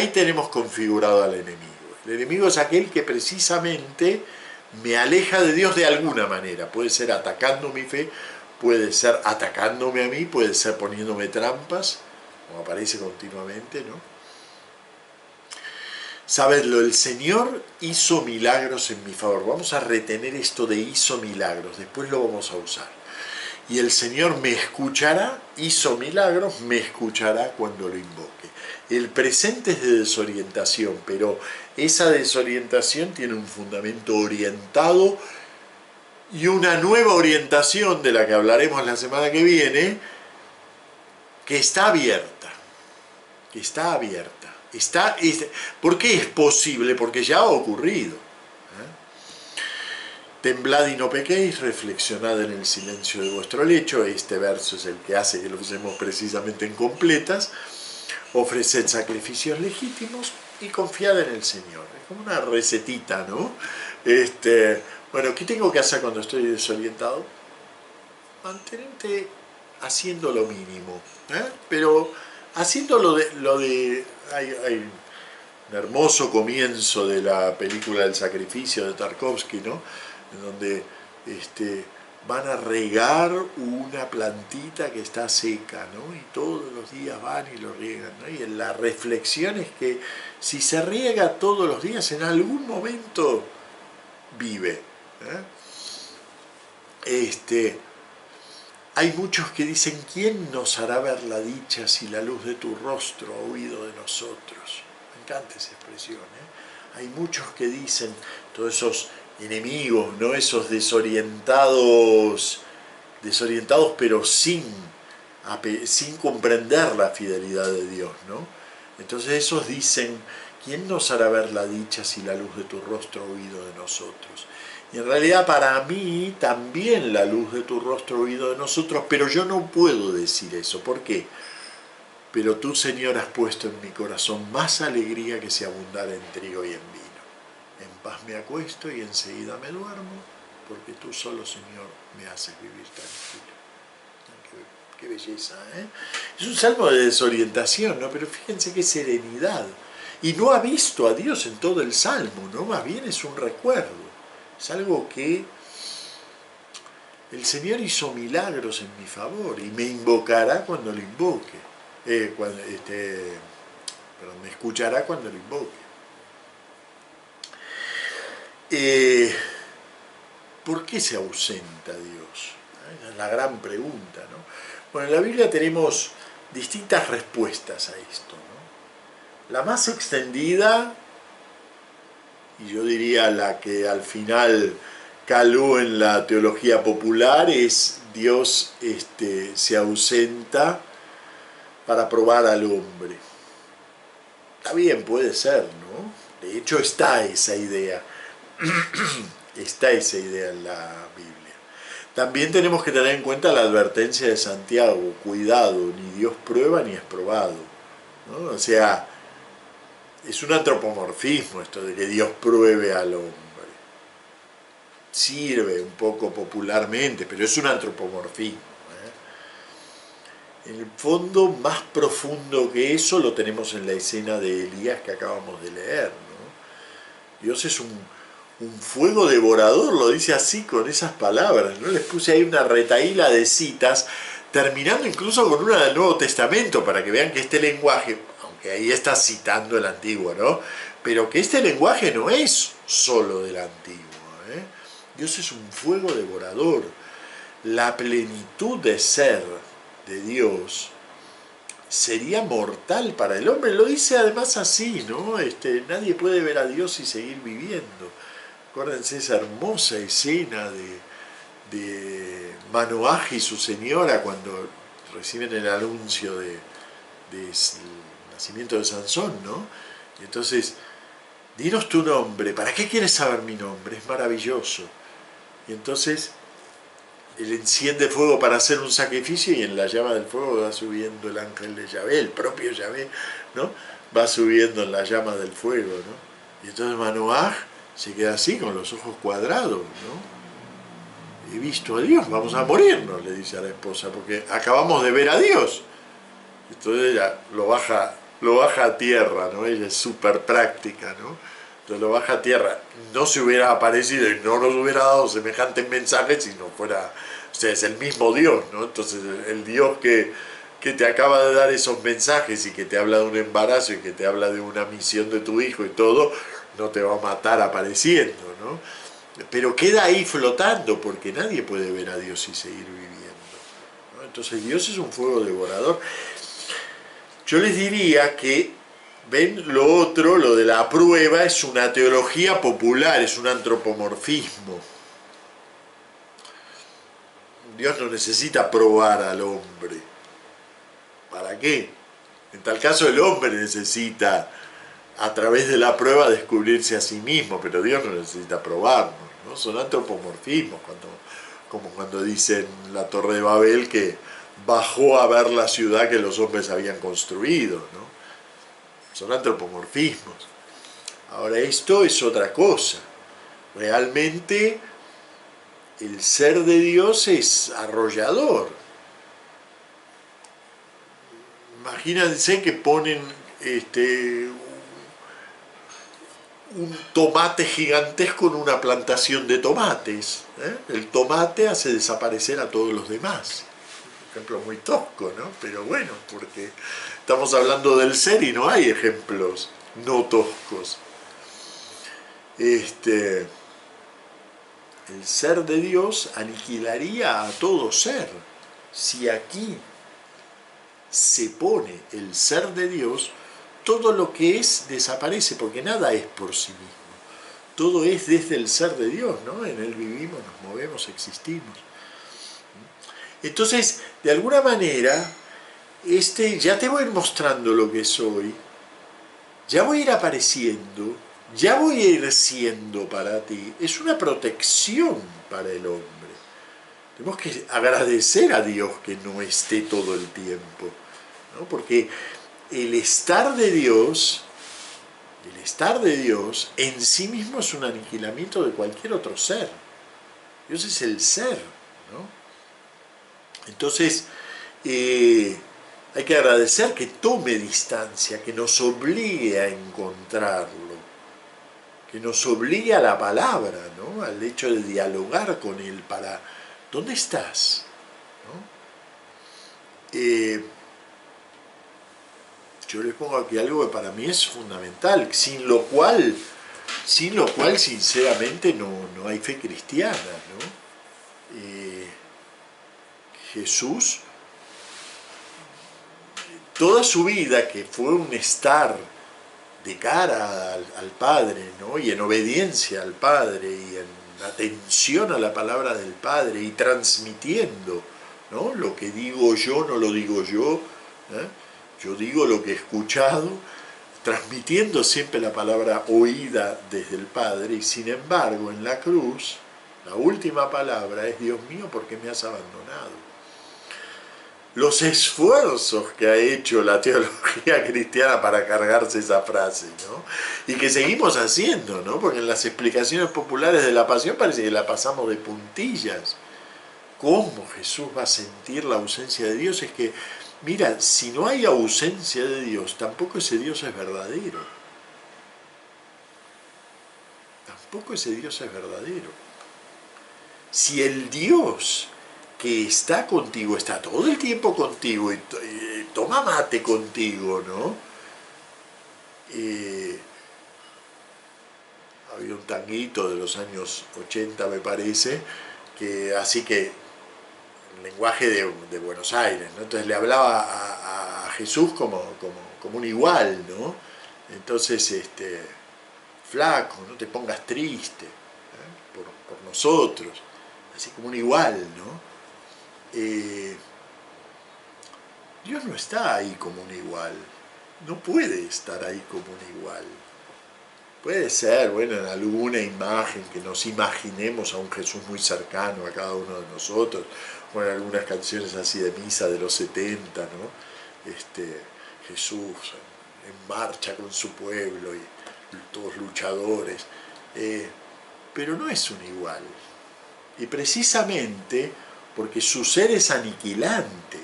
tenemos configurado al enemigo. El enemigo es aquel que precisamente me aleja de Dios de alguna manera. Puede ser atacando mi fe, puede ser atacándome a mí, puede ser poniéndome trampas, como aparece continuamente, ¿no? Sabedlo, el Señor hizo milagros en mi favor. Vamos a retener esto de hizo milagros, después lo vamos a usar. Y el Señor me escuchará, hizo milagros, me escuchará cuando lo invoque. El presente es de desorientación, pero esa desorientación tiene un fundamento orientado y una nueva orientación de la que hablaremos la semana que viene, que está abierta, que está abierta. ¿Por qué es posible? Porque ya ha ocurrido. Temblad y no pequéis, reflexionad en el silencio de vuestro lecho. Este verso es el que hace que lo usemos precisamente en completas. Ofreced sacrificios legítimos y confiad en el Señor. Es como una recetita, ¿no? Bueno, ¿qué tengo que hacer cuando estoy desorientado? Mantenerte haciendo lo mínimo, pero haciendo hay un hermoso comienzo de la película del sacrificio de Tarkovsky, ¿no? En donde van a regar una plantita que está seca, ¿no? Y todos los días van y lo riegan, ¿no? Y en la reflexión es que si se riega todos los días, en algún momento vive, Hay muchos que dicen, ¿quién nos hará ver la dicha si la luz de tu rostro ha huido de nosotros? Me encanta esa expresión, ¿eh? Hay muchos que dicen, todos esos enemigos, ¿no? Esos desorientados pero sin comprender la fidelidad de Dios, ¿no? Entonces esos dicen, ¿quién nos hará ver la dicha si la luz de tu rostro ha huido de nosotros? Y en realidad para mí también la luz de tu rostro ha huido de nosotros, pero yo no puedo decir eso. ¿Por qué? Pero tú, Señor, has puesto en mi corazón más alegría que si abundara en trigo y en vino. En paz me acuesto y enseguida me duermo, porque tú solo, Señor, me haces vivir tranquilo. Qué belleza, ¿eh? Es un salmo de desorientación, ¿no? Pero fíjense qué serenidad. Y no ha visto a Dios en todo el salmo, ¿no? Más bien es un recuerdo. Es algo que el Señor hizo milagros en mi favor y me invocará cuando lo invoque. Me escuchará cuando lo invoque. ¿Por qué se ausenta Dios? Es la gran pregunta, ¿no? Bueno, en la Biblia tenemos distintas respuestas a esto, ¿no? La más extendida, y yo diría la que al final caló en la teología popular, es Dios se ausenta para probar al hombre. Está bien, puede ser, ¿no? De hecho está esa idea. Está esa idea en la Biblia. También tenemos que tener en cuenta la advertencia de Santiago, cuidado, ni Dios prueba ni es probado, ¿no? O sea, es un antropomorfismo esto de que Dios pruebe al hombre. Sirve un poco popularmente, pero es un antropomorfismo, ¿eh? En el fondo, más profundo que eso lo tenemos en la escena de Elías que acabamos de leer, ¿no? Dios es un fuego devorador, lo dice así con esas palabras, ¿no? Les puse ahí una retahíla de citas, terminando incluso con una del Nuevo Testamento, para que vean que este lenguaje, aunque ahí está citando el Antiguo, ¿no? Pero que este lenguaje no es solo del Antiguo, ¿eh? Dios es un fuego devorador. La plenitud de ser de Dios sería mortal para el hombre. Lo dice además así, ¿no? Nadie puede ver a Dios y seguir viviendo. Acuérdense esa hermosa escena de Manoaj y su señora cuando reciben el anuncio del nacimiento de Sansón, ¿no? Y entonces, dinos tu nombre, ¿para qué quieres saber mi nombre? Es maravilloso. Y entonces él enciende fuego para hacer un sacrificio y en la llama del fuego va subiendo el ángel de Yahvé, el propio Yahvé, ¿no? Va subiendo en la llama del fuego, ¿no? Y entonces Manoaj se queda así con los ojos cuadrados, ¿no? He visto a Dios, vamos a morirnos, le dice a la esposa, porque acabamos de ver a Dios. Entonces ella lo baja a tierra, ¿no? Ella es súper práctica, ¿no? Entonces lo baja a tierra. No se hubiera aparecido y no nos hubiera dado semejantes mensajes si no fuera... O sea, es el mismo Dios, ¿no? Entonces el Dios que te acaba de dar esos mensajes y que te habla de un embarazo y que te habla de una misión de tu hijo y todo, no te va a matar apareciendo, ¿no? Pero queda ahí flotando porque nadie puede ver a Dios y seguir viviendo, ¿no? Entonces Dios es un fuego devorador. Yo les diría que, ven, lo otro, lo de la prueba, es una teología popular, es un antropomorfismo. Dios no necesita probar al hombre. ¿Para qué? En tal caso el hombre necesita, a través de la prueba, descubrirse a sí mismo, pero Dios no necesita probarnos, ¿no? Son antropomorfismos, como cuando dicen la Torre de Babel que bajó a ver la ciudad que los hombres habían construido, ¿no? Son antropomorfismos. Ahora, esto es otra cosa. Realmente el ser de Dios es arrollador. Imagínense que ponen un tomate gigantesco en una plantación de tomates, ¿eh? El tomate hace desaparecer a todos los demás. Un ejemplo muy tosco, ¿no? Pero bueno, porque estamos hablando del ser y no hay ejemplos no toscos. El ser de Dios aniquilaría a todo ser. si aquí se pone el ser de Dios, todo lo que es desaparece, porque nada es por sí mismo. Todo es desde el ser de Dios, ¿no? En Él vivimos, nos movemos, existimos. Entonces, de alguna manera, ya te voy a ir mostrando lo que soy, ya voy a ir apareciendo, ya voy a ir siendo para ti. Es una protección para el hombre. Tenemos que agradecer a Dios que no esté todo el tiempo, ¿no? Porque el estar de Dios en sí mismo es un aniquilamiento de cualquier otro ser. Dios es el ser, ¿no? Entonces, hay que agradecer que tome distancia, que nos obligue a encontrarlo, que nos obligue a la palabra, ¿no? Al hecho de dialogar con Él para... ¿Dónde estás? ¿No? Yo les pongo aquí algo que para mí es fundamental, sin lo cual sinceramente no hay fe cristiana, ¿no? Jesús, toda su vida, que fue un estar de cara al Padre, ¿no? Y en obediencia al Padre, y en atención a la palabra del Padre, y transmitiendo, ¿no? Lo que digo yo no lo digo yo, ¿eh? Yo digo lo que he escuchado, transmitiendo siempre la palabra oída desde el Padre, y sin embargo en la cruz, la última palabra es: Dios mío, ¿por qué me has abandonado? Los esfuerzos que ha hecho la teología cristiana para cargarse esa frase, ¿no? Y que seguimos haciendo, ¿no? Porque en las explicaciones populares de la pasión parece que la pasamos de puntillas. ¿Cómo Jesús va a sentir la ausencia de Dios? Es que, mira, si no hay ausencia de Dios, tampoco ese Dios es verdadero. Tampoco ese Dios es verdadero. Si el Dios que está contigo, está todo el tiempo contigo, y toma mate contigo, ¿no? Había un tanguito de los años 80, me parece, que así que, en lenguaje de Buenos Aires, ¿no? Entonces le hablaba a Jesús como un igual, ¿no? Entonces, flaco, no te pongas triste, ¿eh? por nosotros, así como un igual, ¿no? Dios no está ahí como un igual, no puede estar ahí como un igual. Puede ser, bueno, en alguna imagen que nos imaginemos a un Jesús muy cercano a cada uno de nosotros, o en algunas canciones así de misa de los 70, ¿no? Jesús en marcha con su pueblo y todos luchadores, pero no es un igual. Y precisamente porque su ser es aniquilante,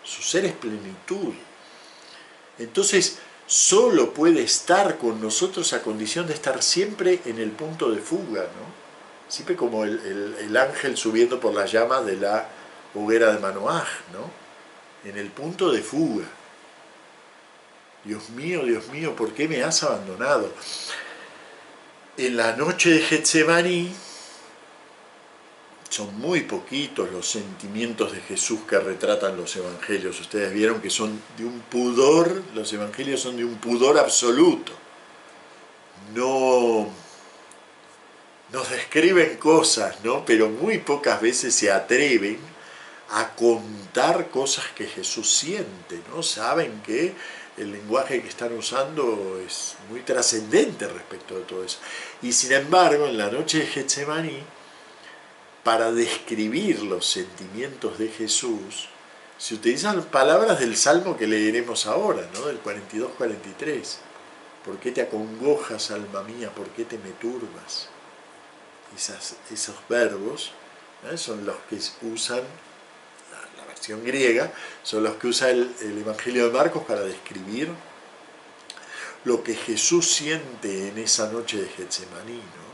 su ser es plenitud. Entonces, solo puede estar con nosotros a condición de estar siempre en el punto de fuga, ¿no? Siempre como el ángel subiendo por las llamas de la hoguera de Manoaj, ¿no? En el punto de fuga. Dios mío, ¿por qué me has abandonado? En la noche de Getsemaní, son muy poquitos los sentimientos de Jesús que retratan los evangelios. Ustedes vieron que son de un pudor, los evangelios son de un pudor absoluto. No nos describen cosas, ¿no? Pero muy pocas veces se atreven a contar cosas que Jesús siente, ¿no? Saben que el lenguaje que están usando es muy trascendente respecto de todo eso. Y sin embargo, en la noche de Getsemaní, para describir los sentimientos de Jesús, se utilizan palabras del Salmo que leeremos ahora, ¿no? Del 42-43. ¿Por qué te acongojas, alma mía? ¿Por qué te me turbas? Esos verbos, ¿no? Son los que usan, la versión griega, son los que usa el Evangelio de Marcos para describir lo que Jesús siente en esa noche de Getsemaní, ¿no?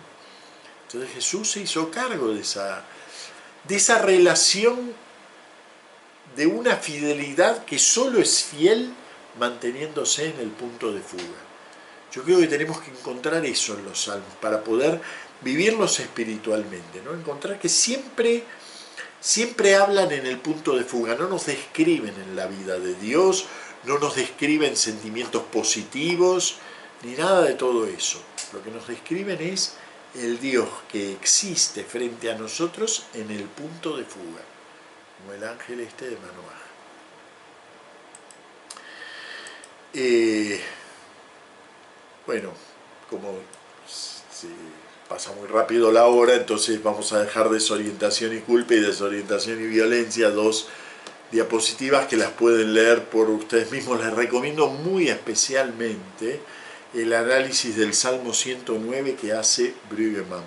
Entonces Jesús se hizo cargo de esa relación, de una fidelidad que solo es fiel manteniéndose en el punto de fuga. Yo creo que tenemos que encontrar eso en los salmos para poder vivirlos espiritualmente, ¿no? Encontrar que siempre siempre hablan en el punto de fuga, no nos describen en la vida de Dios, no nos describen sentimientos positivos, ni nada de todo eso. Lo que nos describen es el Dios que existe frente a nosotros en el punto de fuga, como el ángel este de Manoah. Bueno, como se pasa muy rápido la hora, entonces vamos a dejar desorientación y culpa y desorientación y violencia, dos diapositivas que las pueden leer por ustedes mismos. Les recomiendo muy especialmente el análisis del Salmo 109 que hace Brüggemann.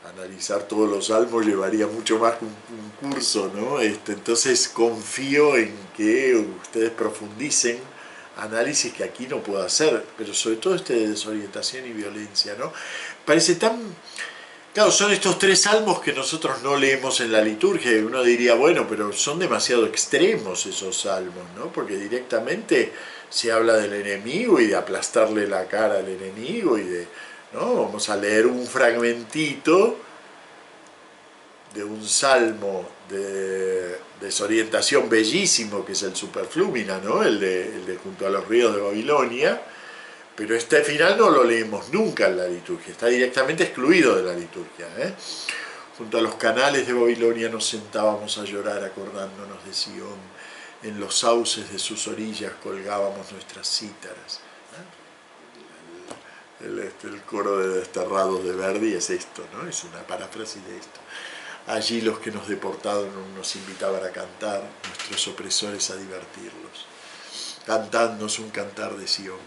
Analizar todos los salmos llevaría mucho más que un curso, ¿no? Entonces confío en que ustedes profundicen análisis que aquí no puedo hacer, pero sobre todo de desorientación y violencia, ¿no? Parece tan... Claro, son estos tres salmos que nosotros no leemos en la liturgia, y uno diría, bueno, pero son demasiado extremos esos salmos, ¿no? Porque directamente se habla del enemigo y de aplastarle la cara al enemigo y de... ¿no? Vamos a leer un fragmentito de un salmo de desorientación bellísimo, que es el Superflumina, ¿no? el de Junto a los ríos de Babilonia, pero este final no lo leemos nunca en la liturgia, está directamente excluido de la liturgia. Junto a los canales de Babilonia nos sentábamos a llorar acordándonos de Sion, en los sauces de sus orillas colgábamos nuestras cítaras. El coro de Desterrados de Verdi es esto, ¿no? Es una paráfrasis de esto. Allí los que nos deportaron nos invitaban a cantar, nuestros opresores a divertirlos. Cantadnos un cantar de Sion.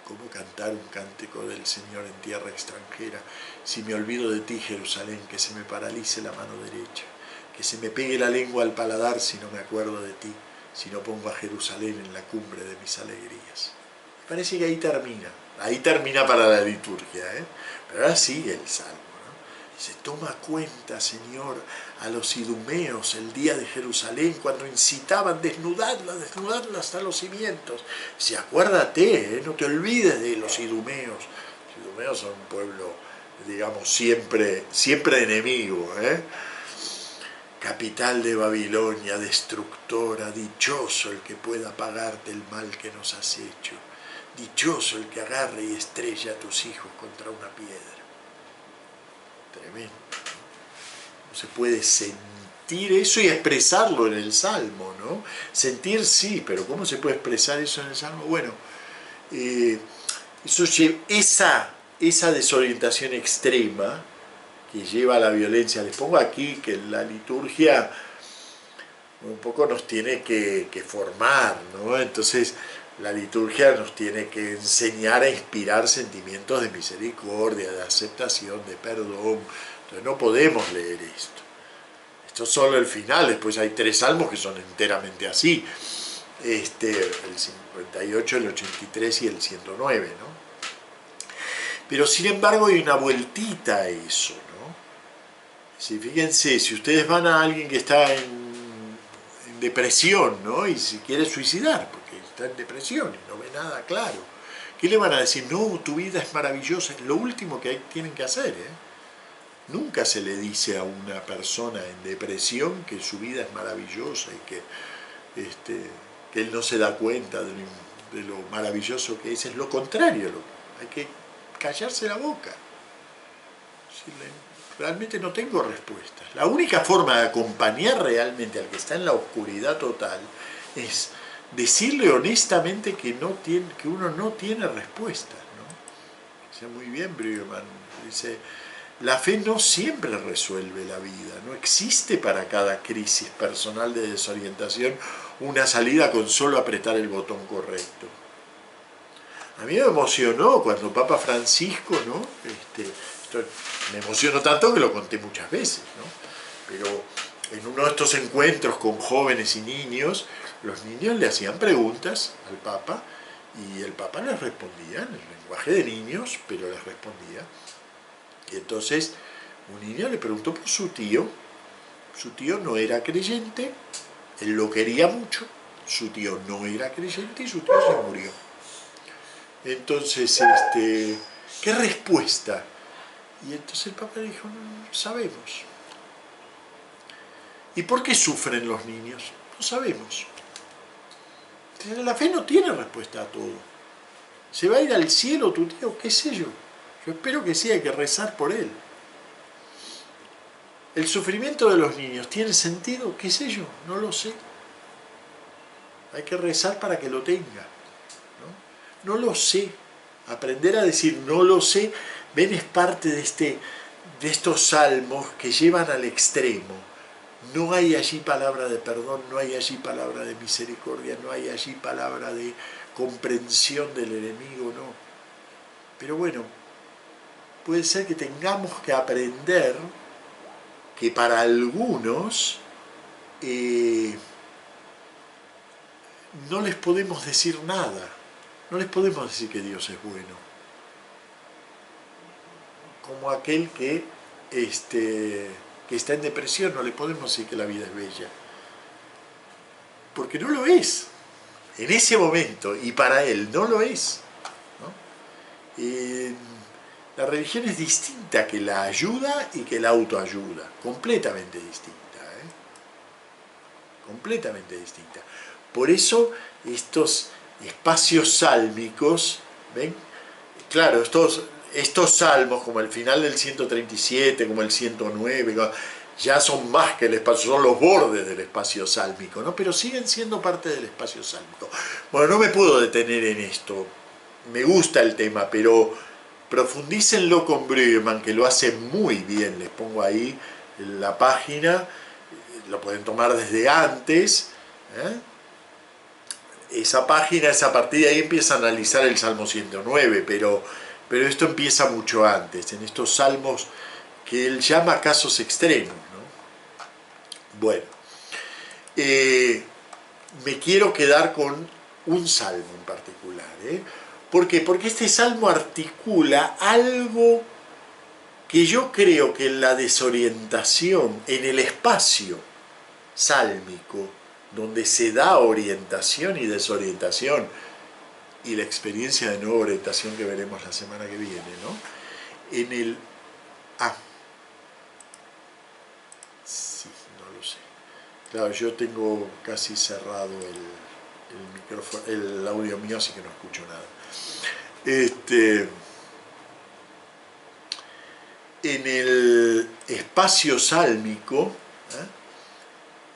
¿Cómo cantar un cántico del Señor en tierra extranjera? Si me olvido de ti, Jerusalén, que se me paralice la mano derecha, que se me pegue la lengua al paladar si no me acuerdo de ti, si no pongo a Jerusalén en la cumbre de mis alegrías. Parece que ahí termina para la liturgia, pero ahora sigue el salmo, ¿no? Dice, toma cuenta, Señor, a los idumeos el día de Jerusalén, cuando incitaban, desnudadla hasta los cimientos. Dice, acuérdate, no te olvides de los idumeos. Los idumeos son un pueblo, digamos, siempre enemigo, Capital de Babilonia, destructora, dichoso el que pueda pagarte el mal que nos has hecho. Dichoso el que agarre y estrella a tus hijos contra una piedra. Tremendo. No se puede sentir eso y expresarlo en el Salmo, ¿no? Sentir sí, pero ¿cómo se puede expresar eso en el Salmo? Bueno, esa desorientación extrema que lleva a la violencia. Les pongo aquí que la liturgia un poco nos tiene que formar, ¿no? Entonces la liturgia nos tiene que enseñar a inspirar sentimientos de misericordia, de aceptación, de perdón. Entonces no podemos leer esto. Esto es solo el final, después hay tres salmos que son enteramente así. El 58, el 83 y el 109, ¿no? Pero sin embargo hay una vueltita a eso, ¿no? Sí, fíjense, si ustedes van a alguien que está en depresión, ¿no? Y si quiere suicidar, porque está en depresión y no ve nada claro, ¿qué le van a decir? No, tu vida es maravillosa, es lo último que tienen que hacer, Nunca se le dice a una persona en depresión que su vida es maravillosa y que él no se da cuenta de lo maravilloso que es lo contrario, hay que callarse la boca. Realmente no tengo respuestas. La única forma de acompañar realmente al que está en la oscuridad total es decirle honestamente que uno no tiene respuestas, ¿no? Dice muy bien Brüggemann, dice, la fe no siempre resuelve la vida, no existe para cada crisis personal de desorientación una salida con solo apretar el botón correcto. A mí me emocionó cuando Papa Francisco, ¿no? Me emocionó tanto que lo conté muchas veces, ¿no? Pero en uno de estos encuentros con jóvenes y niños, los niños le hacían preguntas al Papa y el Papa les respondía en el lenguaje de niños, pero les respondía. Y entonces un niño le preguntó por su tío no era creyente, él lo quería mucho, su tío no era creyente y su tío se murió. Entonces, ¿qué respuesta Y entonces el Papa dijo, no sabemos. ¿Y por qué sufren los niños? No sabemos. La fe no tiene respuesta a todo. ¿Se va a ir al cielo tu tío? ¿Qué sé yo? Yo espero que sí, hay que rezar por él. ¿El sufrimiento de los niños tiene sentido? ¿Qué sé yo? No lo sé. Hay que rezar para que lo tenga. No lo sé. Aprender a decir no lo sé, ven, es parte de estos salmos que llevan al extremo. No hay allí palabra de perdón, no hay allí palabra de misericordia, no hay allí palabra de comprensión del enemigo, no. Pero bueno, puede ser que tengamos que aprender que para algunos no les podemos decir nada, no les podemos decir que Dios es bueno. Como aquel que está en depresión, no le podemos decir que la vida es bella. Porque no lo es. En ese momento, y para él, no lo es. ¿No? La religión es distinta que la ayuda y que la autoayuda. Completamente distinta. Completamente distinta. Por eso estos espacios sálmicos, ¿ven? Claro, estos salmos, como el final del 137, como el 109, ya son más que el espacio, son los bordes del espacio sálmico, ¿no? Pero siguen siendo parte del espacio sálmico. Bueno, no me puedo detener en esto, me gusta el tema, pero profundícenlo con Brüggemann, que lo hace muy bien. Les pongo ahí la página, lo pueden tomar desde antes, Esa página, esa partida, ahí empieza a analizar el Salmo 109, pero esto empieza mucho antes, en estos salmos que él llama casos extremos, ¿no? Bueno, me quiero quedar con un salmo en particular, ¿Por qué? Porque este salmo articula algo que yo creo que en la desorientación, en el espacio sálmico, donde se da orientación y desorientación, y la experiencia de nueva orientación que veremos la semana que viene, ¿no? En el... sí, no lo sé. Claro, yo tengo casi cerrado el micrófono, el audio mío, así que no escucho nada. En el espacio sálmico,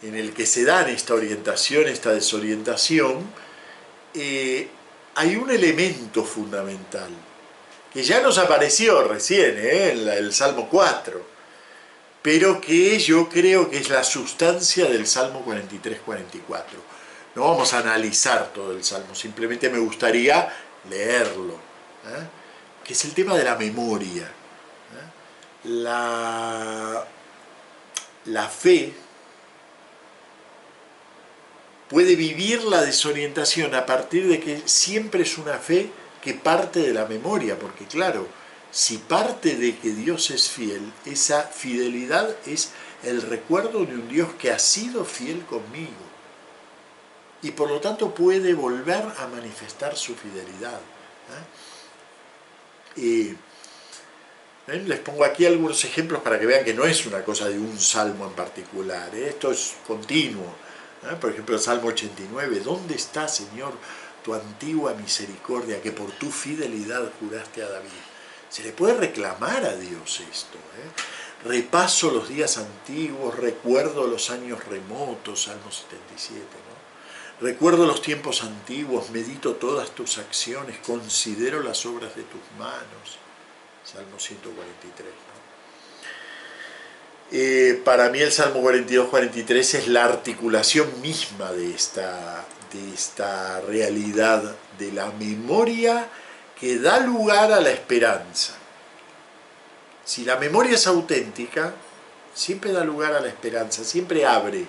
en el que se dan esta orientación, esta desorientación, hay un elemento fundamental, que ya nos apareció recién, en el Salmo 4, pero que yo creo que es la sustancia del Salmo 43-44. No vamos a analizar todo el Salmo, simplemente me gustaría leerlo, que es el tema de la memoria. La fe puede vivir la desorientación a partir de que siempre es una fe que parte de la memoria, porque claro, si parte de que Dios es fiel, esa fidelidad es el recuerdo de un Dios que ha sido fiel conmigo, y por lo tanto puede volver a manifestar su fidelidad. Les pongo aquí algunos ejemplos para que vean que no es una cosa de un salmo en particular, esto es continuo. Por ejemplo, el Salmo 89, ¿dónde está, Señor, tu antigua misericordia que por tu fidelidad juraste a David? Se le puede reclamar a Dios esto. Repaso los días antiguos, recuerdo los años remotos, Salmo 77, ¿no? Recuerdo los tiempos antiguos, medito todas tus acciones, considero las obras de tus manos, Salmo 143, ¿no? Para mí el Salmo 42-43 es la articulación misma de esta realidad de la memoria que da lugar a la esperanza. Si la memoria es auténtica, siempre da lugar a la esperanza, siempre abre.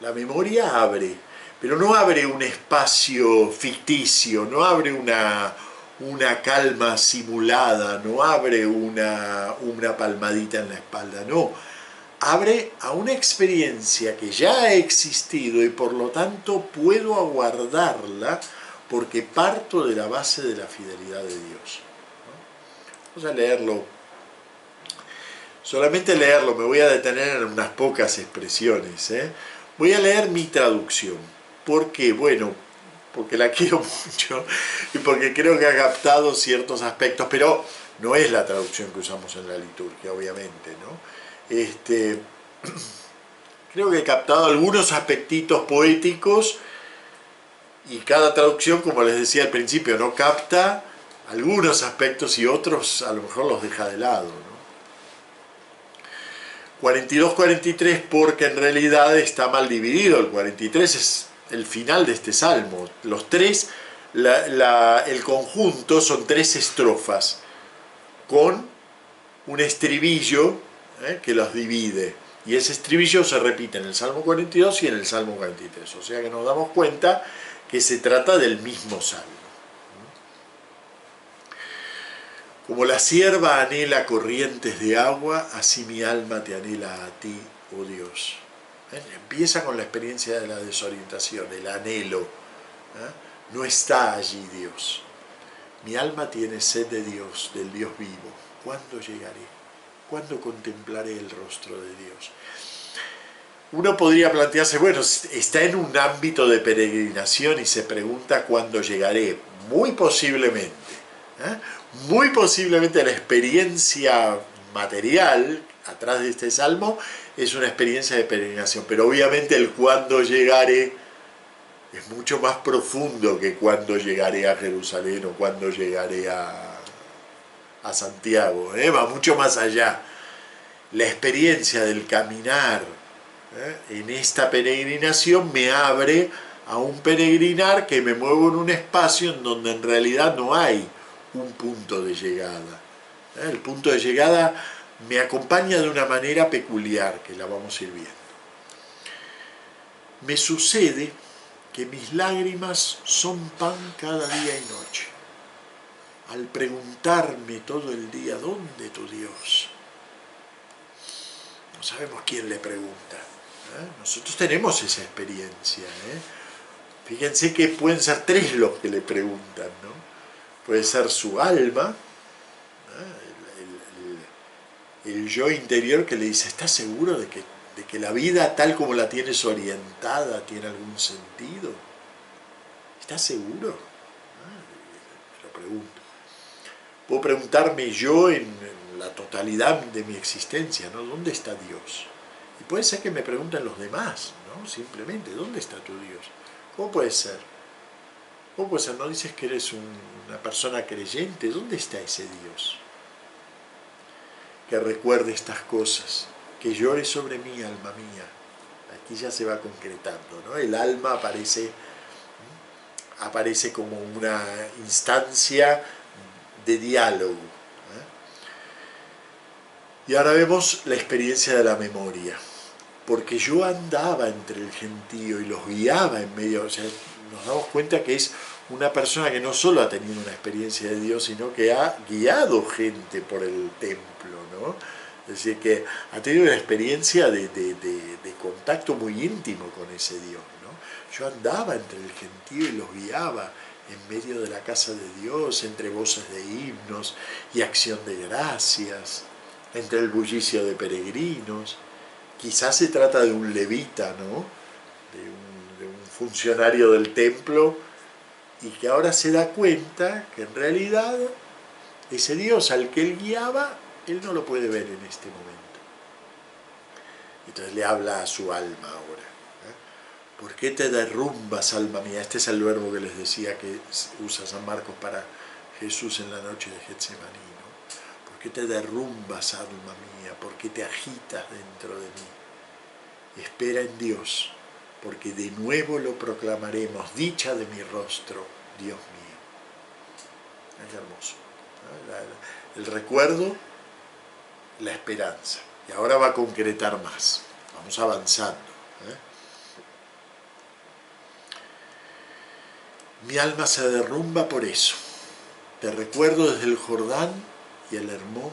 La memoria abre, pero no abre un espacio ficticio, no abre una calma simulada, no abre una palmadita en la espalda, no. Abre a una experiencia que ya ha existido y por lo tanto puedo aguardarla porque parto de la base de la fidelidad de Dios, ¿no? Vamos a leerlo. Solamente leerlo, me voy a detener en unas pocas expresiones. Voy a leer mi traducción. ¿Por qué? Bueno, porque la quiero mucho y porque creo que ha captado ciertos aspectos, pero no es la traducción que usamos en la liturgia, obviamente, ¿no? Creo que he captado algunos aspectitos poéticos y cada traducción, como les decía al principio, no capta algunos aspectos y otros a lo mejor los deja de lado, ¿no? 42-43 porque en realidad está mal dividido. El 43 es el final de este salmo. Los tres, el conjunto son 3 estrofas con un estribillo que los divide. Y ese estribillo se repite en el Salmo 42 y en el Salmo 43. O sea que nos damos cuenta que se trata del mismo salmo. Como la sierva anhela corrientes de agua, así mi alma te anhela a ti, oh Dios. Empieza con la experiencia de la desorientación, el anhelo. No está allí Dios. Mi alma tiene sed de Dios, del Dios vivo. ¿Cuándo llegaré? ¿Cuándo contemplaré el rostro de Dios? Uno podría plantearse, bueno, está en un ámbito de peregrinación y se pregunta cuándo llegaré. Muy posiblemente. Muy posiblemente la experiencia material atrás de este salmo es una experiencia de peregrinación, pero obviamente el cuándo llegaré es mucho más profundo que cuándo llegaré a Jerusalén o cuándo llegaré a Santiago, va mucho más allá. La experiencia del caminar en esta peregrinación me abre a un peregrinar que me muevo en un espacio en donde en realidad no hay un punto de llegada. El punto de llegada me acompaña de una manera peculiar, que la vamos a ir viendo. Me sucede que mis lágrimas son pan cada día y noche. Al preguntarme todo el día, ¿dónde tu Dios? No sabemos quién le pregunta. Nosotros tenemos esa experiencia. Fíjense que pueden ser 3 los que le preguntan, ¿no? Puede ser su alma, el yo interior que le dice, ¿estás seguro de que la vida tal como la tienes orientada tiene algún sentido? ¿Estás seguro? Lo pregunto. Puedo preguntarme yo en la totalidad de mi existencia, ¿no? ¿Dónde está Dios? Y puede ser que me pregunten los demás, ¿no? Simplemente, ¿dónde está tu Dios? ¿Cómo puede ser? ¿Cómo puede ser? ¿No dices que eres una persona creyente? ¿Dónde está ese Dios? Que recuerde estas cosas, que llore sobre mí, alma mía. Aquí ya se va concretando, ¿no? El alma aparece como una instancia de diálogo. Y ahora vemos la experiencia de la memoria. Porque yo andaba entre el gentío y los guiaba en medio, o sea, nos damos cuenta que es una persona que no solo ha tenido una experiencia de Dios, sino que ha guiado gente por el templo, ¿no? Es decir, que ha tenido una experiencia de contacto muy íntimo con ese Dios, ¿no? Yo andaba entre el gentío y los guiaba en medio de la casa de Dios, entre voces de himnos y acción de gracias, entre el bullicio de peregrinos. Quizás se trata de un levita, ¿no? De un funcionario del templo, y que ahora se da cuenta que en realidad ese Dios al que él guiaba, él no lo puede ver en este momento. Entonces le habla a su alma ahora. ¿Por qué te derrumbas, alma mía? Este es el verbo que les decía que usa San Marcos para Jesús en la noche de Getsemaní, ¿no? ¿Por qué te derrumbas, alma mía? ¿Por qué te agitas dentro de mí? Espera en Dios, porque de nuevo lo proclamaremos, dicha de mi rostro, Dios mío. Es hermoso. El recuerdo, la esperanza. Y ahora va a concretar más. Vamos avanzando. Mi alma se derrumba por eso. Te recuerdo desde el Jordán y el Hermón,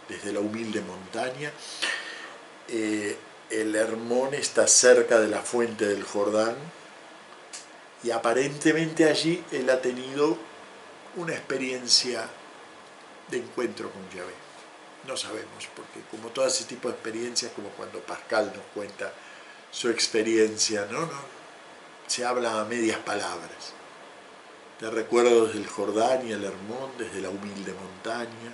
desde la humilde montaña. El Hermón está cerca de la fuente del Jordán y aparentemente allí él ha tenido una experiencia de encuentro con Yahvé. No sabemos, porque como todo ese tipo de experiencias, como cuando Pascal nos cuenta su experiencia, ¿no? Se habla a medias palabras. Te recuerdo desde el Jordán y el Hermón, desde la humilde montaña,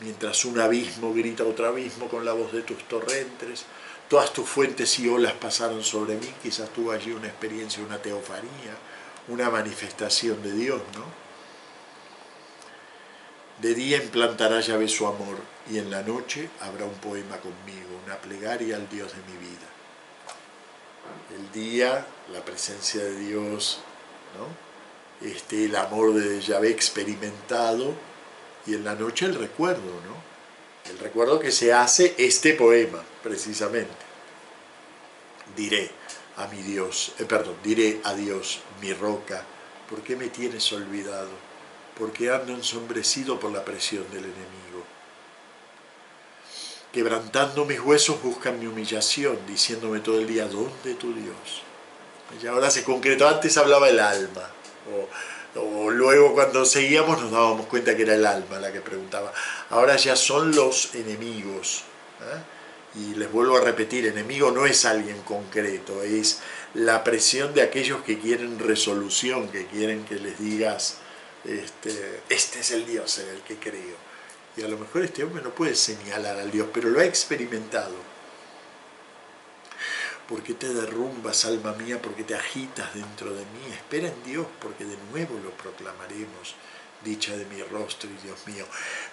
mientras un abismo grita otro abismo con la voz de tus torrentes, todas tus fuentes y olas pasaron sobre mí, quizás tuvo allí una experiencia, una teofanía, una manifestación de Dios, ¿no? De día implantará Yahvé su amor, y en la noche habrá un poema conmigo, una plegaria al Dios de mi vida. El día, la presencia de Dios, ¿no? El amor de Yahvé experimentado, y en la noche el recuerdo, ¿no? El recuerdo que se hace este poema, precisamente. Diré a mi Dios, diré a Dios, mi roca, ¿por qué me tienes olvidado? ¿Por qué ando ensombrecido por la presión del enemigo? Quebrantando mis huesos buscan mi humillación, diciéndome todo el día, ¿dónde tu Dios? Y ahora se concretó, antes hablaba el alma, o luego cuando seguíamos nos dábamos cuenta que era el alma la que preguntaba. Ahora ya son los enemigos, ¿eh? Y les vuelvo a repetir, enemigo no es alguien concreto, es la presión de aquellos que quieren resolución, que quieren que les digas, este es el Dios en el que creo. Y a lo mejor este hombre no puede señalar al Dios, pero lo ha experimentado. ¿Por qué te derrumbas, alma mía? ¿Por qué te agitas dentro de mí? Espera en Dios, porque de nuevo lo proclamaremos. Dicha de mi rostro y Dios mío.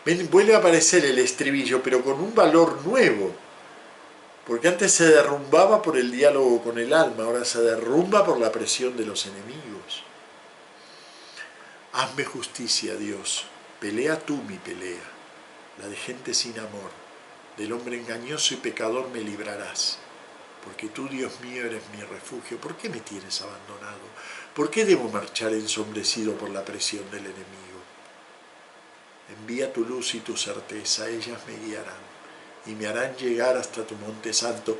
Ven, vuelve a aparecer el estribillo, pero con un valor nuevo. Porque antes se derrumbaba por el diálogo con el alma, ahora se derrumba por la presión de los enemigos. Hazme justicia, Dios. Pelea tú mi pelea, la de gente sin amor. Del hombre engañoso y pecador me librarás. Porque tú, Dios mío, eres mi refugio. ¿Por qué me tienes abandonado? ¿Por qué debo marchar ensombrecido por la presión del enemigo? Envía tu luz y tu certeza, ellas me guiarán y me harán llegar hasta tu monte santo.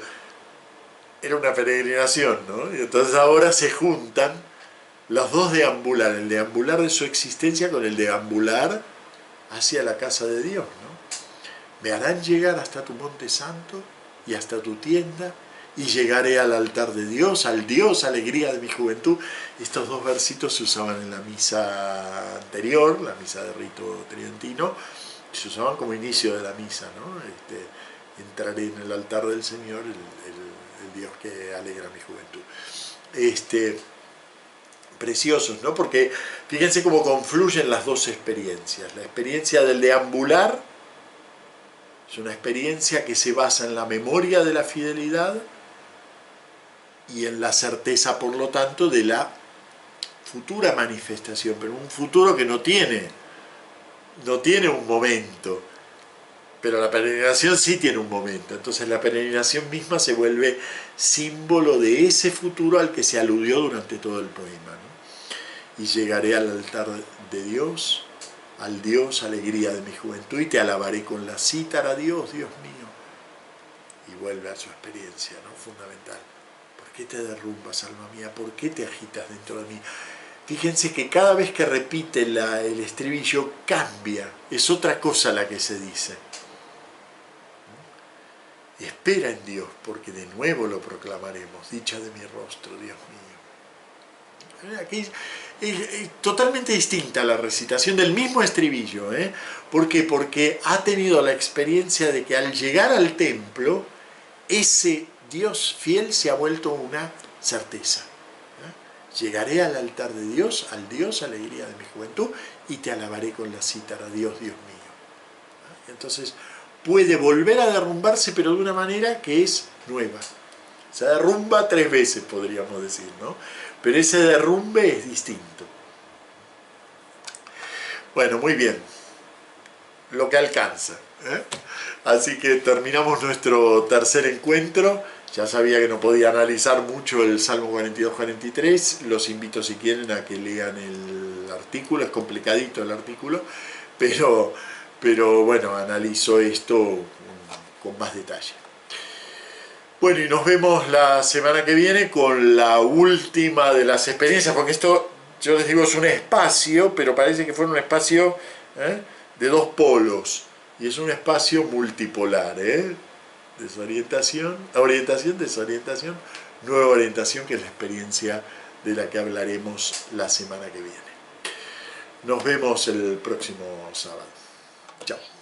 Era una peregrinación, ¿no? Y entonces ahora se juntan los dos deambular, el deambular de su existencia con el deambular hacia la casa de Dios, ¿no? Me harán llegar hasta tu monte santo y hasta tu tienda, y llegaré al altar de Dios, al Dios, alegría de mi juventud. Estos dos versitos se usaban en la misa anterior, la misa de rito tridentino, se usaban como inicio de la misa, ¿no? Entraré en el altar del Señor, el Dios que alegra mi juventud. Preciosos, ¿no? Porque fíjense cómo confluyen las dos experiencias. La experiencia del deambular es una experiencia que se basa en la memoria de la fidelidad y en la certeza, por lo tanto, de la futura manifestación, pero un futuro que no tiene un momento, pero la peregrinación sí tiene un momento. Entonces la peregrinación misma se vuelve símbolo de ese futuro al que se aludió durante todo el poema, ¿no? Y llegaré al altar de Dios, al Dios, alegría de mi juventud, y te alabaré con la cítara, Dios, Dios mío. Y vuelve a su experiencia, ¿no? Fundamental. ¿Por qué te derrumbas, alma mía? ¿Por qué te agitas dentro de mí? Fíjense que cada vez que repite el estribillo cambia, es otra cosa la que se dice. Espera en Dios, porque de nuevo lo proclamaremos, dicha de mi rostro, Dios mío. Aquí es totalmente distinta la recitación del mismo estribillo, ¿eh? ¿Por qué? Porque ha tenido la experiencia de que al llegar al templo, ese Dios fiel se ha vuelto una certeza. Llegaré al altar de Dios, al Dios, alegría de mi juventud, y te alabaré con la cítara, Dios, Dios mío. Entonces puede volver a derrumbarse, pero de una manera que es nueva. Se derrumba 3 veces, podríamos decir, ¿no? Pero ese derrumbe es distinto. Bueno, muy bien. Lo que alcanza, ¿eh? Así que terminamos nuestro tercer encuentro. Ya sabía que no podía analizar mucho el Salmo 42-43. Los invito, si quieren, a que lean el artículo. Es complicadito el artículo, pero bueno, analizo esto con más detalle. Bueno, y nos vemos la semana que viene con la última de las experiencias, porque esto, yo les digo, es un espacio, pero parece que fue un espacio de dos polos, y es un espacio multipolar, desorientación, orientación, desorientación, nueva orientación, que es la experiencia de la que hablaremos la semana que viene. Nos vemos el próximo sábado. Chao.